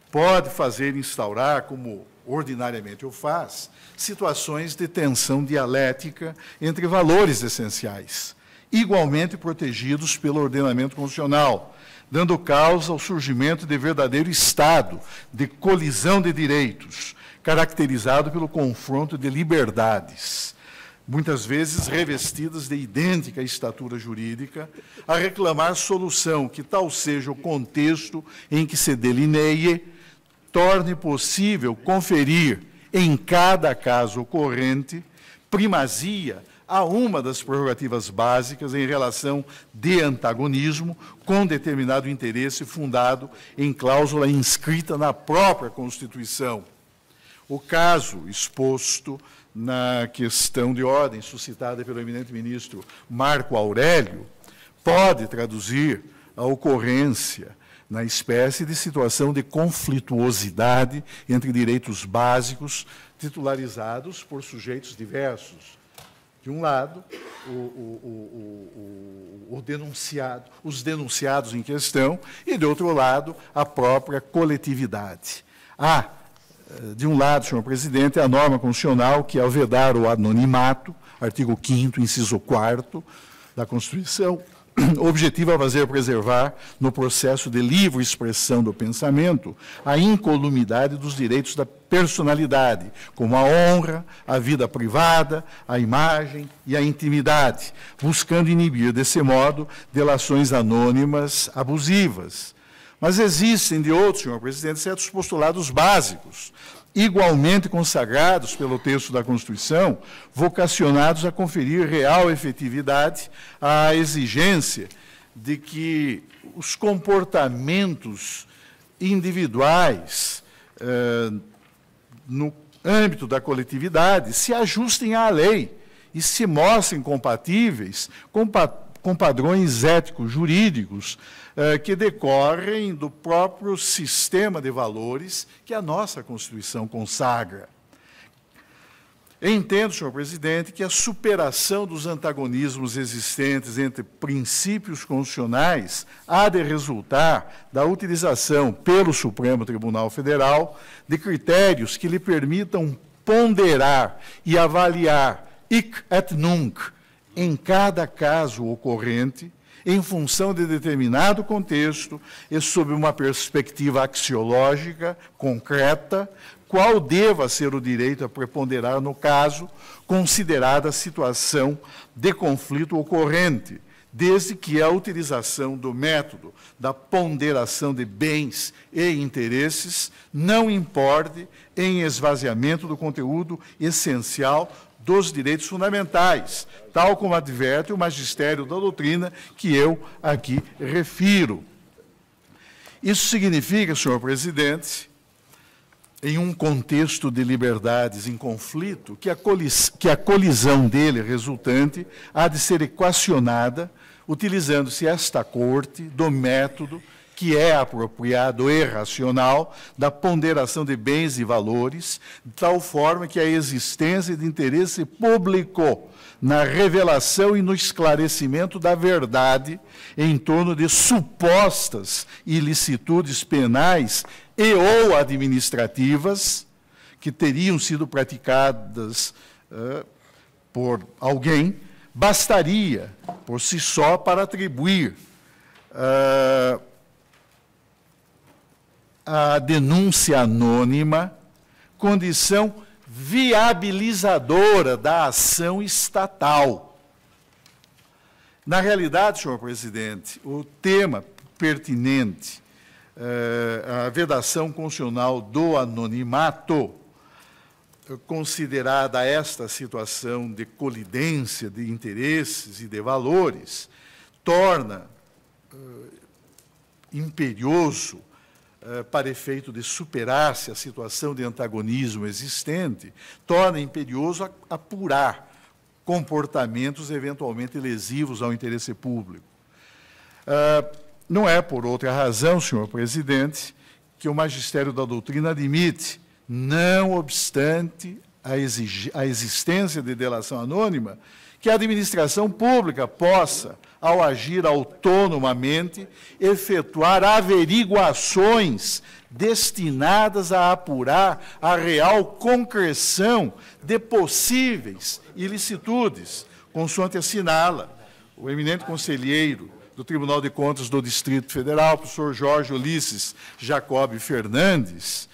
pode fazer instaurar, como ordinariamente o faz, situações de tensão dialética entre valores essenciais, igualmente protegidos pelo ordenamento constitucional, dando causa ao surgimento de verdadeiro estado de colisão de direitos, caracterizado pelo confronto de liberdades, muitas vezes revestidas de idêntica estatura jurídica, a reclamar solução que tal seja o contexto em que se delineie, torne possível conferir, em cada caso ocorrente, primazia a uma das prerrogativas básicas em relação de antagonismo com determinado interesse fundado em cláusula inscrita na própria Constituição. O caso exposto na questão de ordem suscitada pelo eminente ministro Marco Aurélio pode traduzir a ocorrência na espécie de situação de conflituosidade entre direitos básicos titularizados por sujeitos diversos. De um lado, os denunciados em questão, e, de outro lado, a própria coletividade. Há, de um lado, senhor presidente, a norma constitucional que, ao vedar o anonimato, artigo 5º, inciso 4º da Constituição, o objetivo é fazer preservar, no processo de livre expressão do pensamento, a incolumidade dos direitos da personalidade, como a honra, a vida privada, a imagem e a intimidade, buscando inibir, desse modo, delações anônimas abusivas. Mas existem, de outro, senhor presidente, certos postulados básicos, igualmente consagrados pelo texto da Constituição, vocacionados a conferir real efetividade à exigência de que os comportamentos individuais no âmbito da coletividade se ajustem à lei e se mostrem compatíveis com padrões éticos, jurídicos, que decorrem do próprio sistema de valores que a nossa Constituição consagra. Entendo, senhor presidente, que a superação dos antagonismos existentes entre princípios constitucionais há de resultar da utilização pelo Supremo Tribunal Federal de critérios que lhe permitam ponderar e avaliar hic et nunc em cada caso ocorrente, em função de determinado contexto e sob uma perspectiva axiológica concreta, qual deva ser o direito a preponderar no caso, considerada a situação de conflito ocorrente, desde que a utilização do método da ponderação de bens e interesses não importe em esvaziamento do conteúdo essencial dos direitos fundamentais, tal como adverte o magistério da doutrina que eu aqui refiro. Isso significa, senhor presidente, em um contexto de liberdades em conflito, que a colisão dele resultante há de ser equacionada, utilizando-se esta corte do método que é apropriado e racional da ponderação de bens e valores, de tal forma que a existência de interesse público na revelação e no esclarecimento da verdade em torno de supostas ilicitudes penais e ou administrativas que teriam sido praticadas por alguém, bastaria, por si só, para atribuir a denúncia anônima condição viabilizadora da ação estatal. Na realidade, senhor presidente, o tema pertinente à vedação constitucional do anonimato, considerada esta situação de colidência de interesses e de valores, torna imperioso, para efeito de superar-se a situação de antagonismo existente, torna imperioso apurar comportamentos eventualmente lesivos ao interesse público. Não é por outra razão, senhor presidente, que o magistério da doutrina admite, não obstante a existência de delação anônima, que a administração pública possa, ao agir autonomamente, efetuar averiguações destinadas a apurar a real concreção de possíveis ilicitudes, consoante assinala o eminente conselheiro do Tribunal de Contas do Distrito Federal, professor Jorge Ulisses Jacob Fernandes,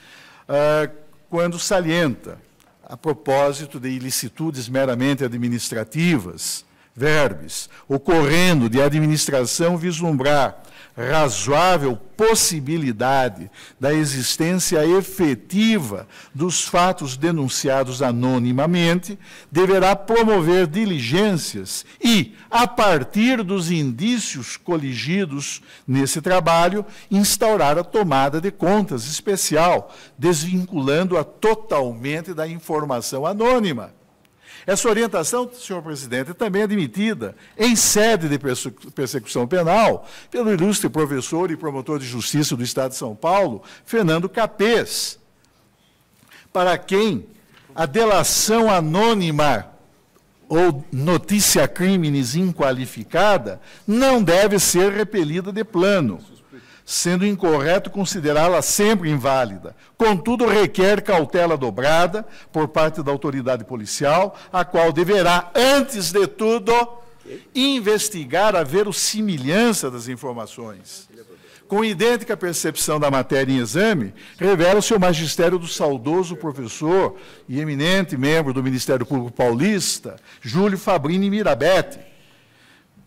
quando salienta, a propósito de ilicitudes meramente administrativas, verbes, ocorrendo de administração vislumbrar razoável possibilidade da existência efetiva dos fatos denunciados anonimamente, deverá promover diligências e, a partir dos indícios coligidos nesse trabalho, instaurar a tomada de contas especial, desvinculando-a totalmente da informação anônima. Essa orientação, senhor presidente, é também admitida em sede de persecução penal pelo ilustre professor e promotor de justiça do Estado de São Paulo, Fernando Capês, para quem a delação anônima ou notícia criminis inqualificada não deve ser repelida de plano, sendo incorreto considerá-la sempre inválida. Contudo, requer cautela dobrada por parte da autoridade policial, a qual deverá, antes de tudo, investigar a verossimilhança das informações. Com idêntica percepção da matéria em exame, revela-se o magistério do saudoso professor e eminente membro do Ministério Público Paulista, Júlio Fabrini Mirabete,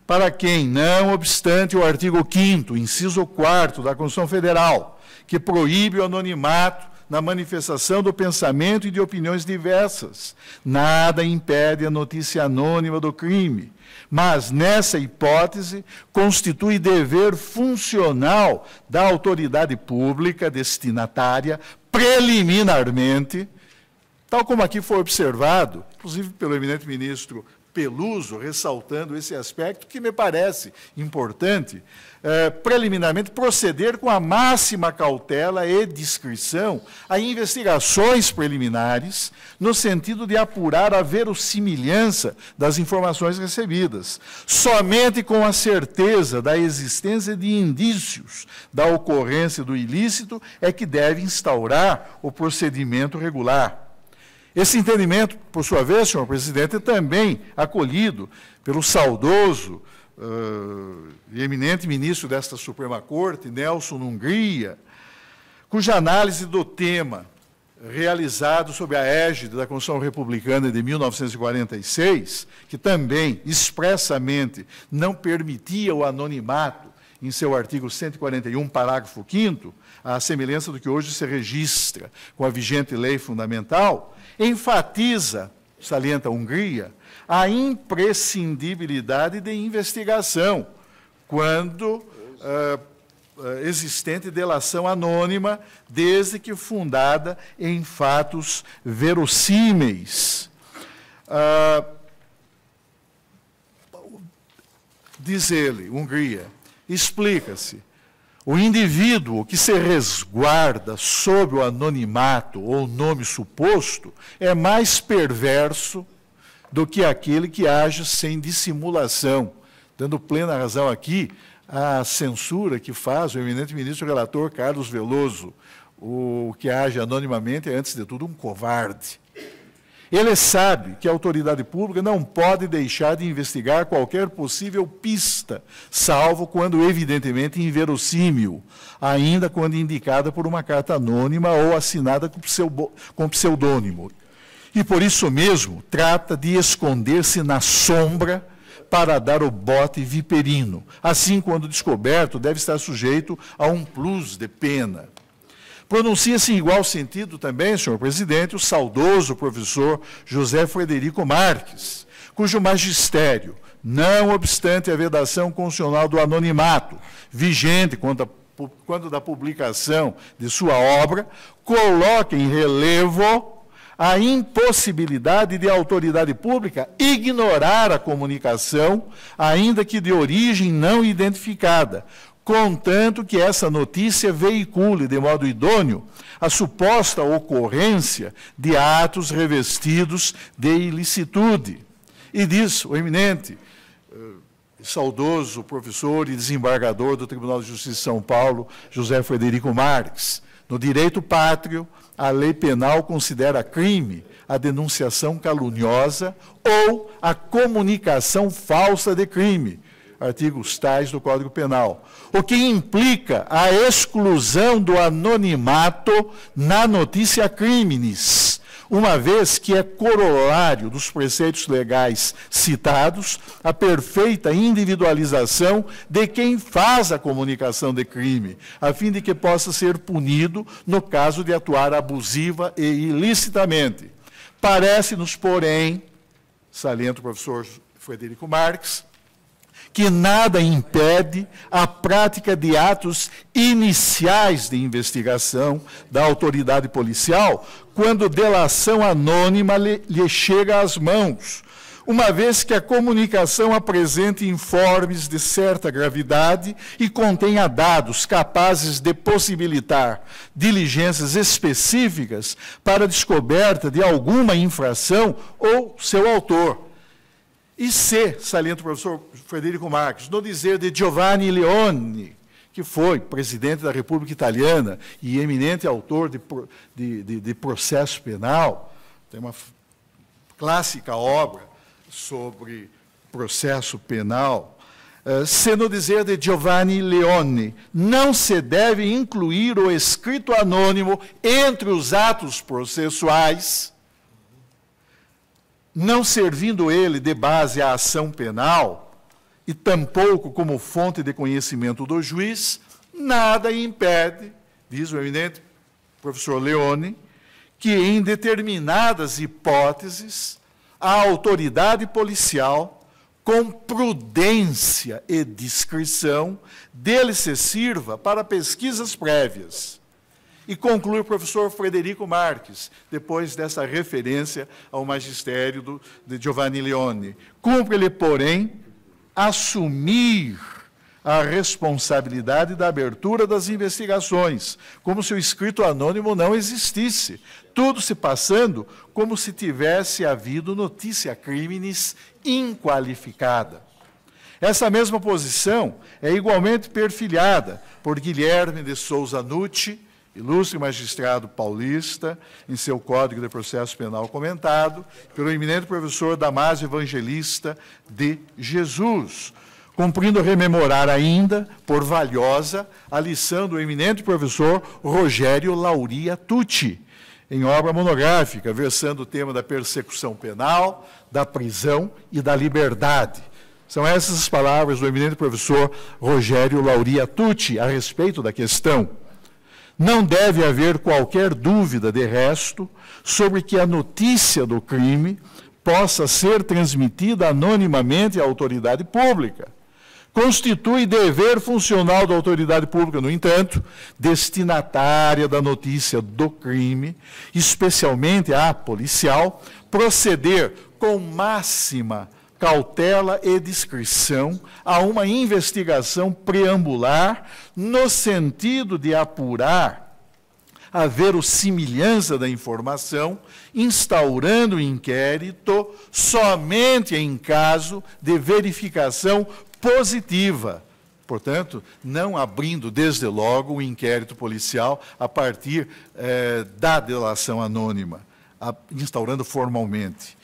para quem, não obstante o artigo 5º, inciso 4º da Constituição Federal, que proíbe o anonimato na manifestação do pensamento e de opiniões diversas. Nada impede a notícia anônima do crime, mas, nessa hipótese, constitui dever funcional da autoridade pública destinatária, preliminarmente, tal como aqui foi observado, inclusive pelo eminente ministro Peluso, ressaltando esse aspecto que me parece importante, preliminarmente proceder com a máxima cautela e discrição a investigações preliminares, no sentido de apurar a verossimilhança das informações recebidas. Somente com a certeza da existência de indícios da ocorrência do ilícito é que deve instaurar o procedimento regular. Esse entendimento, por sua vez, senhor presidente, é também acolhido pelo saudoso e eminente ministro desta Suprema Corte, Nelson Hungria, cuja análise do tema, realizado sob a égide da Constituição Republicana de 1946, que também expressamente não permitia o anonimato em seu artigo 141, parágrafo 5º, à semelhança do que hoje se registra com a vigente lei fundamental, enfatiza, salienta a Hungria, a imprescindibilidade de investigação quando existente delação anônima, desde que fundada em fatos verossímeis. Diz ele, Hungria, explica-se, o indivíduo que se resguarda sob o anonimato ou nome suposto é mais perverso do que aquele que age sem dissimulação, dando plena razão aqui à censura que faz o eminente ministro relator Carlos Veloso. O que age anonimamente é, antes de tudo, um covarde. Ele sabe que a autoridade pública não pode deixar de investigar qualquer possível pista, salvo quando evidentemente inverossímil, ainda quando indicada por uma carta anônima ou assinada com pseudônimo. E por isso mesmo trata de esconder-se na sombra para dar o bote viperino. Assim, quando descoberto, deve estar sujeito a um plus de pena. Pronuncia-se em igual sentido também, senhor presidente, o saudoso professor José Frederico Marques, cujo magistério, não obstante a vedação constitucional do anonimato, vigente quando da publicação de sua obra, coloca em relevo a impossibilidade de a autoridade pública ignorar a comunicação, ainda que de origem não identificada, contanto que essa notícia veicule de modo idôneo a suposta ocorrência de atos revestidos de ilicitude. E diz o eminente, saudoso professor e desembargador do Tribunal de Justiça de São Paulo, José Frederico Marques, no direito pátrio, a lei penal considera crime a denunciação caluniosa ou a comunicação falsa de crime, artigos tais do Código Penal, o que implica a exclusão do anonimato na notícia criminis, uma vez que é corolário dos preceitos legais citados a perfeita individualização de quem faz a comunicação de crime, a fim de que possa ser punido no caso de atuar abusiva e ilicitamente. Parece-nos, porém, salienta o professor Frederico Marques, que nada impede a prática de atos iniciais de investigação da autoridade policial quando delação anônima lhe chega às mãos, uma vez que a comunicação apresente informes de certa gravidade e contenha dados capazes de possibilitar diligências específicas para a descoberta de alguma infração ou seu autor. E se, salienta o professor Frederico Marques, no dizer de Giovanni Leone, que foi presidente da República Italiana e eminente autor de processo penal, tem uma clássica obra sobre processo penal, se no dizer de Giovanni Leone não se deve incluir o escrito anônimo entre os atos processuais, não servindo ele de base à ação penal, e tampouco como fonte de conhecimento do juiz, nada impede, diz o eminente professor Leone, que em determinadas hipóteses a autoridade policial, com prudência e discrição, dele se sirva para pesquisas prévias. E conclui o professor Frederico Marques, depois dessa referência ao magistério de Giovanni Leone. Cumpre-lhe, porém, assumir a responsabilidade da abertura das investigações, como se o escrito anônimo não existisse, tudo se passando como se tivesse havido notícia criminis inqualificada. Essa mesma posição é igualmente perfilhada por Guilherme de Souza Nucci, ilustre magistrado paulista, em seu Código de Processo Penal comentado, pelo eminente professor Damásio Evangelista de Jesus, cumprindo rememorar ainda, por valiosa, a lição do eminente professor Rogério Lauria Tucci, em obra monográfica, versando o tema da persecução penal, da prisão e da liberdade. São essas as palavras do eminente professor Rogério Lauria Tucci a respeito da questão. Não deve haver qualquer dúvida, de resto, sobre que a notícia do crime possa ser transmitida anonimamente à autoridade pública. Constitui dever funcional da autoridade pública, no entanto, destinatária da notícia do crime, especialmente a policial, proceder com máxima cautela e discrição a uma investigação preambular no sentido de apurar a verossimilhança da informação, instaurando o inquérito somente em caso de verificação positiva. Portanto, não abrindo, desde logo, o inquérito policial a partir da delação anônima, instaurando formalmente.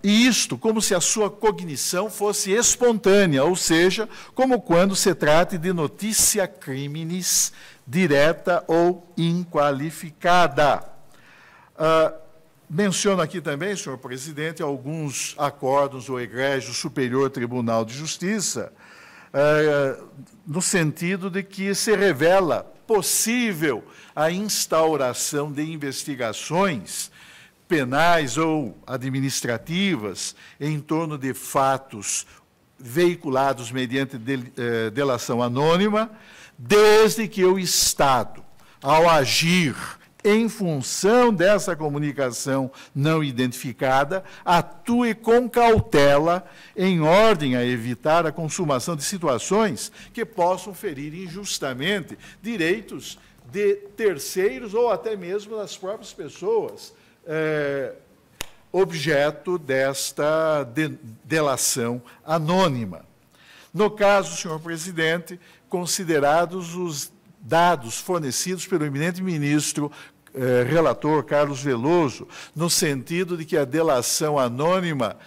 E isto como se a sua cognição fosse espontânea, ou seja, como quando se trate de notícia criminis direta ou inqualificada. Menciono aqui também, senhor presidente, alguns acórdons do Egrégio Superior Tribunal de Justiça, no sentido de que se revela possível a instauração de investigações penais ou administrativas em torno de fatos veiculados mediante delação anônima, desde que o Estado, ao agir em função dessa comunicação não identificada, atue com cautela em ordem a evitar a consumação de situações que possam ferir injustamente direitos de terceiros ou até mesmo das próprias pessoas objeto desta delação anônima. No caso, senhor presidente, considerados os dados fornecidos pelo eminente ministro relator Carlos Veloso, no sentido de que a delação anônima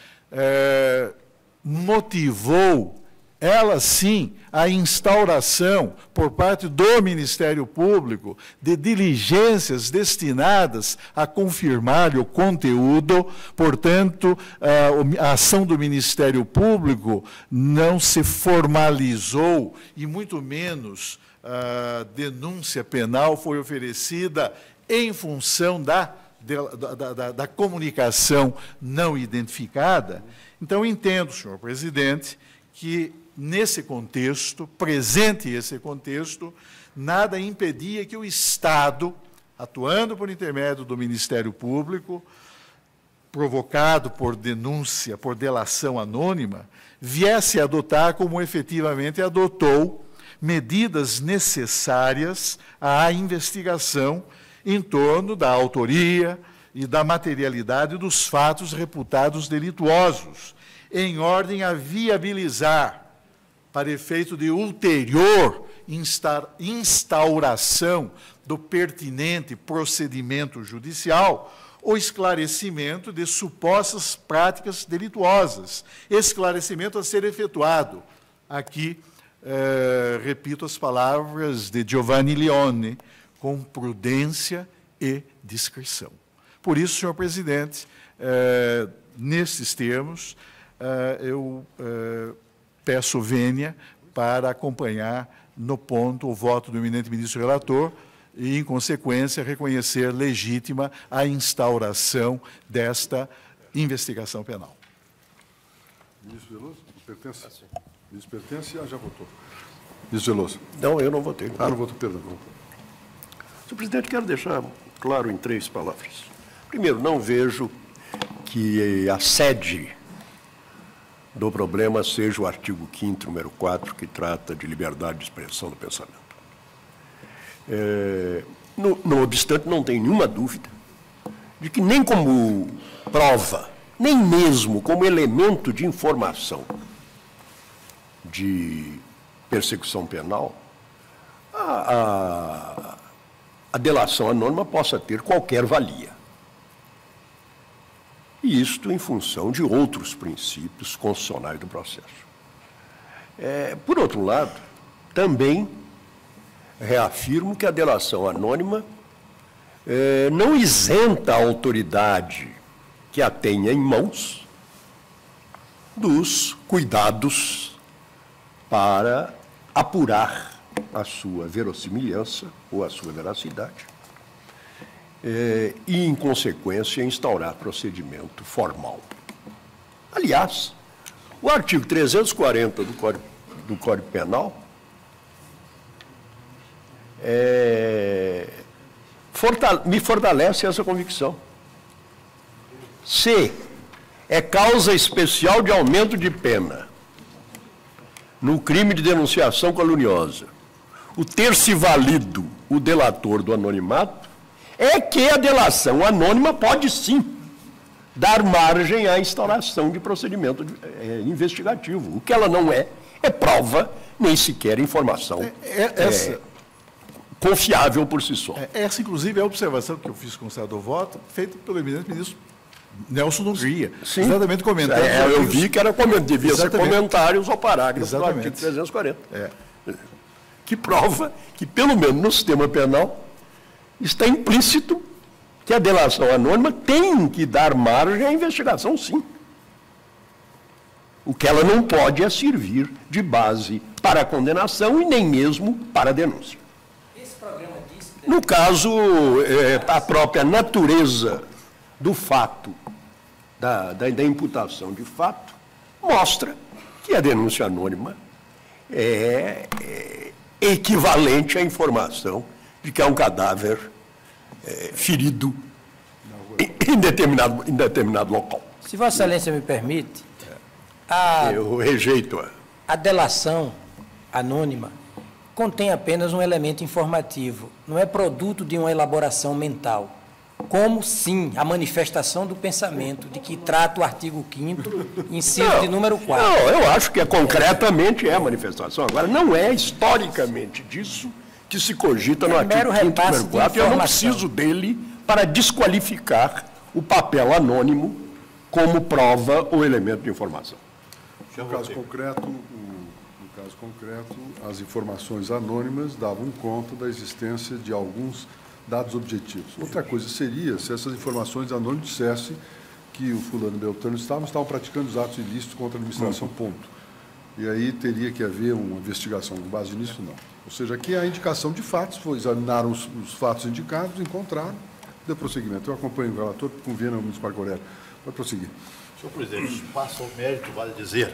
motivou, ela sim, a instauração por parte do Ministério Público de diligências destinadas a confirmar o conteúdo, portanto, a ação do Ministério Público não se formalizou e muito menos a denúncia penal foi oferecida em função da comunicação não identificada. Então, entendo, senhor presidente, que nesse contexto, presente esse contexto, nada impedia que o Estado, atuando por intermédio do Ministério Público, provocado por denúncia, por delação anônima, viesse a adotar, como efetivamente adotou, medidas necessárias à investigação em torno da autoria e da materialidade dos fatos reputados delituosos, em ordem a viabilizar, para efeito de ulterior instauração do pertinente procedimento judicial, o esclarecimento de supostas práticas delituosas, esclarecimento a ser efetuado. Aqui, repito as palavras de Giovanni Leone, com prudência e discrição. Por isso, senhor presidente, nesses termos, eu peço vênia para acompanhar no ponto o voto do eminente ministro relator, e, em consequência, reconhecer legítima a instauração desta investigação penal. Ministro Veloso, pertence? Ministro pertence? Já votou. Ministro Veloso. Não, eu não votei. Não votou, perdão. Senhor presidente, quero deixar claro em 3 palavras. Primeiro, não vejo que a sede do problema seja o artigo 5º, número 4, que trata de liberdade de expressão do pensamento. Não obstante, não tenho nenhuma dúvida de que nem como prova, nem mesmo como elemento de informação de persecução penal, a delação anônima possa ter qualquer valia. E isto em função de outros princípios constitucionais do processo. Por outro lado, também reafirmo que a delação anônima não isenta a autoridade que a tenha em mãos dos cuidados para apurar a sua verossimilhança ou a sua veracidade e, em consequência, instaurar procedimento formal. Aliás, o artigo 340 do Código Penal me fortalece essa convicção. Se é causa especial de aumento de pena no crime de denunciação caluniosa o ter-se valido o delator do anonimato, é que a delação anônima pode sim dar margem à instauração de procedimento investigativo. O que ela não é prova, nem sequer informação confiável por si só. Essa, inclusive, é a observação que eu fiz com o senador Voto, feita pelo eminente ministro Nelson Nugria. Sim. Exatamente comentando. Eu vi que era devia ser comentários ao parágrafo do artigo 340. Que prova que, pelo menos no sistema penal, está implícito que a delação anônima tem que dar margem à investigação, sim. O que ela não pode é servir de base para a condenação e nem mesmo para a denúncia. No caso, a própria natureza do fato, da imputação de fato, mostra que a denúncia anônima é equivalente à informação de que há um cadáver ferido em determinado local. Se Vossa Excelência me permite, eu rejeito a delação anônima contém apenas um elemento informativo, não é produto de uma elaboração mental, como sim a manifestação do pensamento de que trata o artigo 5º, inciso de número 4. Não, eu acho que concretamente é a manifestação. Agora, não é historicamente disso que se cogita no artigo 5º, número 4, e eu não preciso dele para desqualificar o papel anônimo como prova ou elemento de informação. No caso concreto, as informações anônimas davam conta da existência de alguns dados objetivos. Outra coisa seria se essas informações anônimas dissessem que o fulano e Beltrano estavam praticando os atos ilícitos contra a administração, ponto. E aí teria que haver uma investigação com base nisso, não. Ou seja, aqui a indicação de fatos, examinaram os fatos indicados, encontraram, deu prosseguimento. Eu acompanho o relator, conviene ao ministro Marco Aurélio. Pode prosseguir. Senhor presidente, passa ao mérito, vale dizer,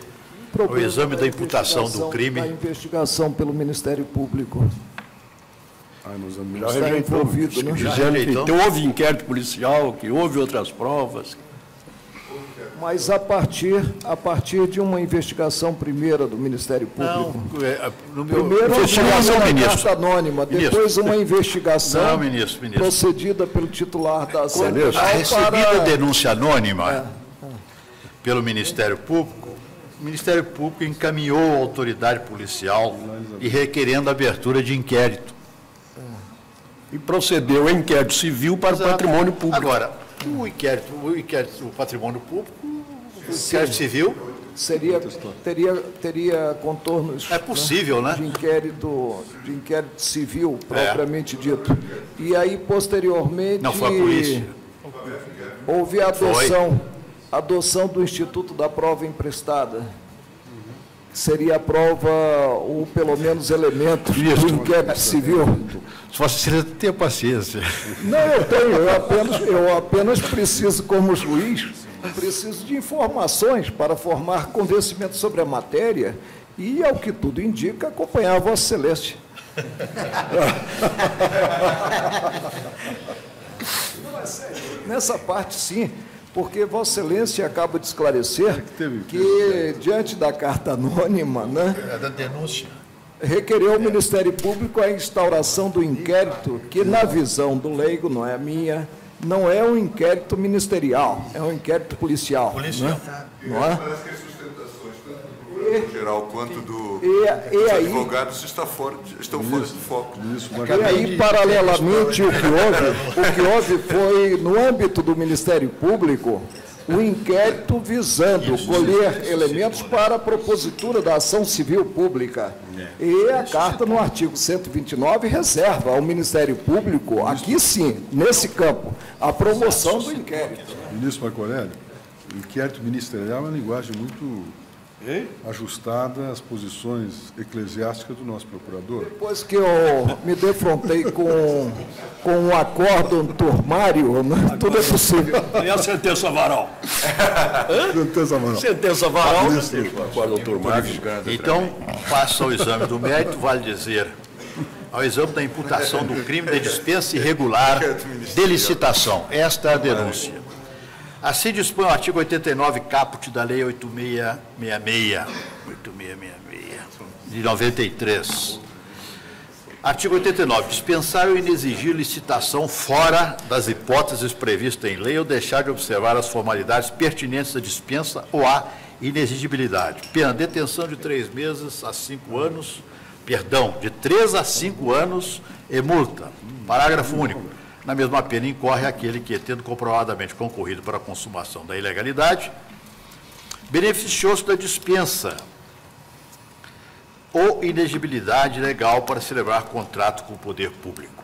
o exame da imputação do crime. A investigação pelo Ministério Público. Já rejeitou, dizendo que houve inquérito policial, que houve outras provas. Mas a partir de uma investigação primeira do Ministério Público. Primeiro uma carta anônima, depois uma investigação procedida pelo titular da ação. A recebida denúncia anônima pelo Ministério Público, o Ministério Público encaminhou a autoridade policial e requerendo a abertura de inquérito. E procedeu a inquérito civil para o patrimônio público. Agora, o patrimônio público, o inquérito civil... Teria contornos... É possível, né? De inquérito civil, propriamente dito. E aí, posteriormente... Não foi a polícia? Houve a adoção do Instituto da Prova Emprestada. seria a prova, ou pelo menos elementos do inquérito civil. Vossa Excelência, tenha paciência. Não, eu tenho, eu apenas preciso, como juiz, preciso de informações para formar convencimento sobre a matéria e, ao que tudo indica, acompanhar a Vossa Excelência. Nessa parte, sim, porque Vossa Excelência acaba de esclarecer que, diante da carta anônima, né, da denúncia, requereu ao Ministério Público a instauração do inquérito, que, na visão do leigo, não é a minha, não é um inquérito ministerial, é um inquérito policial. Policial. Né? Não é? Parece que as sustentações, tanto do procurador-geral quanto dos advogados, estão fora de foco. E aí, paralelamente, o que houve foi, no âmbito do Ministério Público, o inquérito visando colher elementos para a propositura da ação civil pública. E a carta, no artigo 129, reserva ao Ministério Público, aqui sim, nesse campo, a promoção do inquérito. Ministro Marco Aurélio, o inquérito ministerial é uma linguagem muito ajustada às posições eclesiásticas do nosso procurador. Depois que eu me defrontei com um acórdão turmário, né, tudo é possível. E a sentença varal? Sentença varal. Sentença varal. Acórdão turmário. Então, passa ao exame do mérito, vale dizer, ao exame da imputação do crime de dispensa irregular de licitação. Esta é a denúncia. Assim dispõe o artigo 89, caput da Lei 8666, de 93. Artigo 89. Dispensar ou inexigir licitação fora das hipóteses previstas em lei ou deixar de observar as formalidades pertinentes à dispensa ou à inexigibilidade. Pena, detenção de 3 meses a 5 anos, perdão, de 3 a 5 anos e multa. Parágrafo único. Na mesma pena incorre aquele que, tendo comprovadamente concorrido para a consumação da ilegalidade, beneficiou-se da dispensa ou inexigibilidade legal para celebrar contrato com o poder público.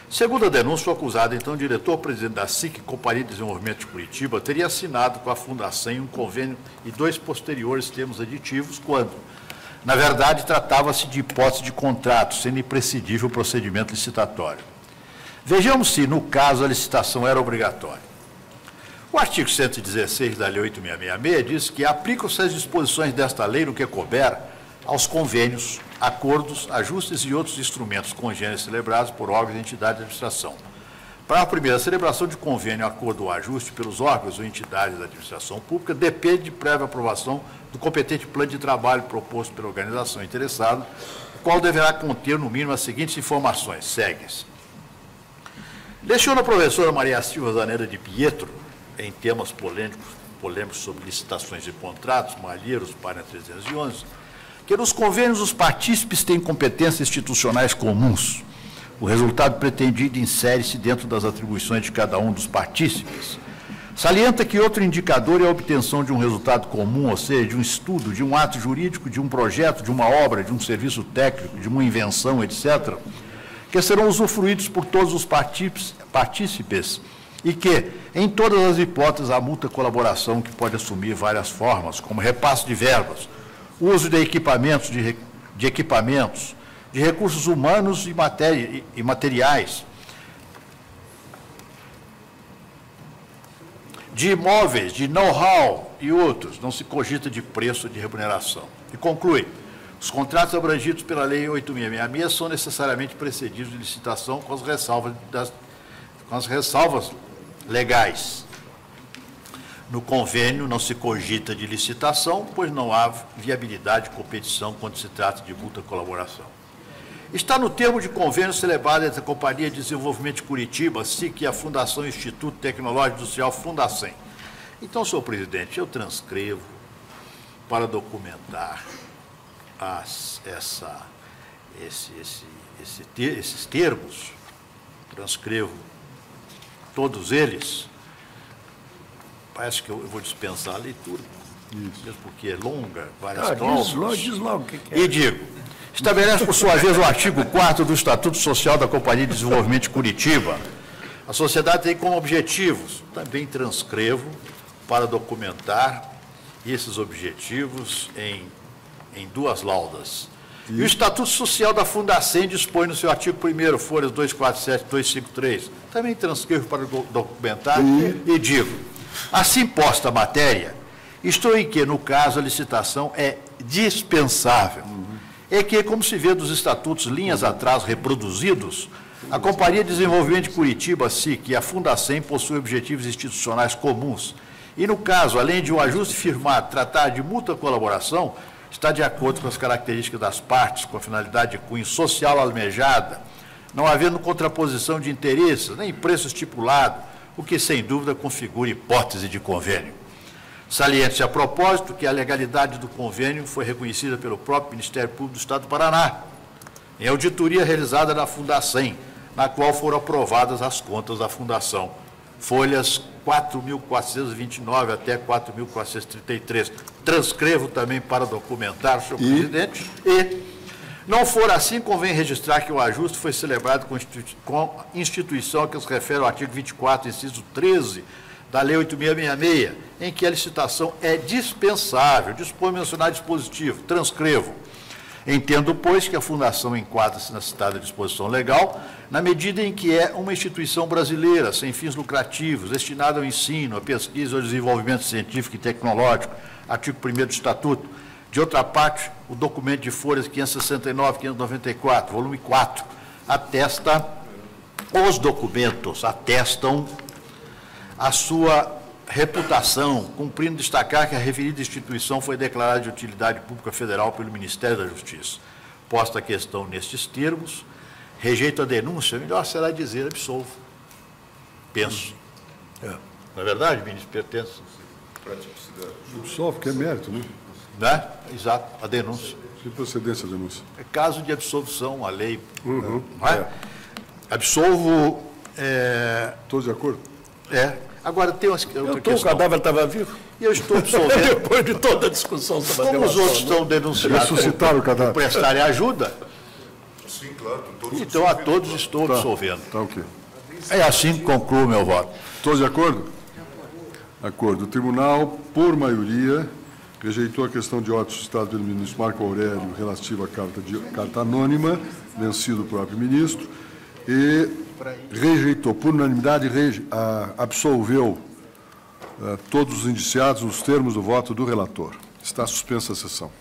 Segundo a denúncia, o acusado, então diretor-presidente da SIC, Companhia de Desenvolvimento de Curitiba, teria assinado com a Fundação um convênio e 2 posteriores termos aditivos, quando, na verdade, tratava-se de hipótese de contrato, sendo imprescindível o procedimento licitatório. Vejamos se, no caso, a licitação era obrigatória. O artigo 116 da Lei 8666 diz que aplicam-se as disposições desta lei no que couber aos convênios, acordos, ajustes e outros instrumentos congêneres celebrados por órgãos e entidades de administração. Para a primeira celebração de convênio, acordo ou ajuste pelos órgãos ou entidades da administração pública depende de prévia aprovação do competente plano de trabalho proposto pela organização interessada, o qual deverá conter, no mínimo, as seguintes informações. Segue-se. Leciona a professora Maria Silva Zanera de Pietro, em temas polêmicos sobre licitações e contratos, Malheiros, página 311, que nos convênios os partícipes têm competências institucionais comuns. O resultado pretendido insere-se dentro das atribuições de cada um dos partícipes. Salienta que outro indicador é a obtenção de um resultado comum, ou seja, de um estudo, de um ato jurídico, de um projeto, de uma obra, de um serviço técnico, de uma invenção, etc., que serão usufruídos por todos os partícipes e que, em todas as hipóteses, há mútua colaboração que pode assumir várias formas, como repasse de verbas, uso de equipamentos, de recursos humanos e materiais, de imóveis, de know-how e outros. Não se cogita de preço de remuneração. E conclui. Os contratos abrangidos pela Lei 8666 são necessariamente precedidos de licitação com as ressalvas legais. No convênio não se cogita de licitação, pois não há viabilidade de competição quando se trata de mútua colaboração. Está no termo de convênio celebrado entre a Companhia de Desenvolvimento de Curitiba, SIC, e a Fundação Instituto Tecnológico Industrial Fundacem. Então, senhor presidente, eu transcrevo para documentar esses termos, transcrevo todos eles. Parece que eu vou dispensar a leitura, mesmo porque é longa, várias cláusulas. Diz logo o que é. E digo, estabelece, por sua vez, o artigo 4º do Estatuto Social da Companhia de Desenvolvimento de Curitiba. A sociedade tem como objetivos, também transcrevo para documentar esses objetivos em em 2 laudas. E o Estatuto Social da Fundacem dispõe no seu artigo 1º, folhas 247 e 253. Também transcrevo para documentar e digo, assim posta a matéria, estou em que, no caso, a licitação é dispensável. É que, como se vê dos estatutos linhas atrás reproduzidos, a Companhia de Desenvolvimento de Curitiba, SIC, e a Fundacem possuem objetivos institucionais comuns. E, no caso, além de um ajuste firmado, tratar de mútua colaboração, está de acordo com as características das partes, com a finalidade de cunho social almejada, não havendo contraposição de interesses, nem preço estipulado, o que, sem dúvida, configura hipótese de convênio. Saliente-se a propósito que a legalidade do convênio foi reconhecida pelo próprio Ministério Público do Estado do Paraná, em auditoria realizada na Fundacem, na qual foram aprovadas as contas da Fundação, folhas 4.429 até 4.433. Transcrevo também para documentar, senhor presidente. E, não for assim, convém registrar que o ajuste foi celebrado com instituição a que se refere ao artigo 24, inciso 13, da Lei 8.666, em que a licitação é dispensável. Dispõe mencionar dispositivo. Transcrevo. Entendo, pois, que a Fundação enquadra-se na citada disposição legal, na medida em que é uma instituição brasileira, sem fins lucrativos, destinada ao ensino, à pesquisa e ao desenvolvimento científico e tecnológico, artigo 1º do Estatuto. De outra parte, o documento de folhas 569 e 594, volume 4, os documentos atestam a sua reputação, cumprindo destacar que a referida instituição foi declarada de utilidade pública federal pelo Ministério da Justiça. Posta a questão nestes termos, rejeito a denúncia, melhor será dizer absolvo. Penso. Não é verdade, ministro? Pertence. Absolve, que é mérito, né? Né? Exato, a denúncia. Que procedência a denúncia? É caso de absolvição, a lei. Não é? Absolvo. Todos de acordo? Agora, tem outra questão. O cadáver estava vivo. E eu estou absolvendo. Depois de toda a discussão sobre a como os outros estão denunciados por prestarem ajuda, Sim, claro. Todos então a todos estou absolvendo. Tá ok. É assim que concluo meu voto. Todos de acordo? Acordo. O tribunal, por maioria, rejeitou a questão de ordem suscitada pelo ministro Marco Aurélio relativa à carta anônima, vencido o próprio ministro, e rejeitou, por unanimidade, absolveu todos os indiciados nos termos do voto do relator. Está suspensa a sessão.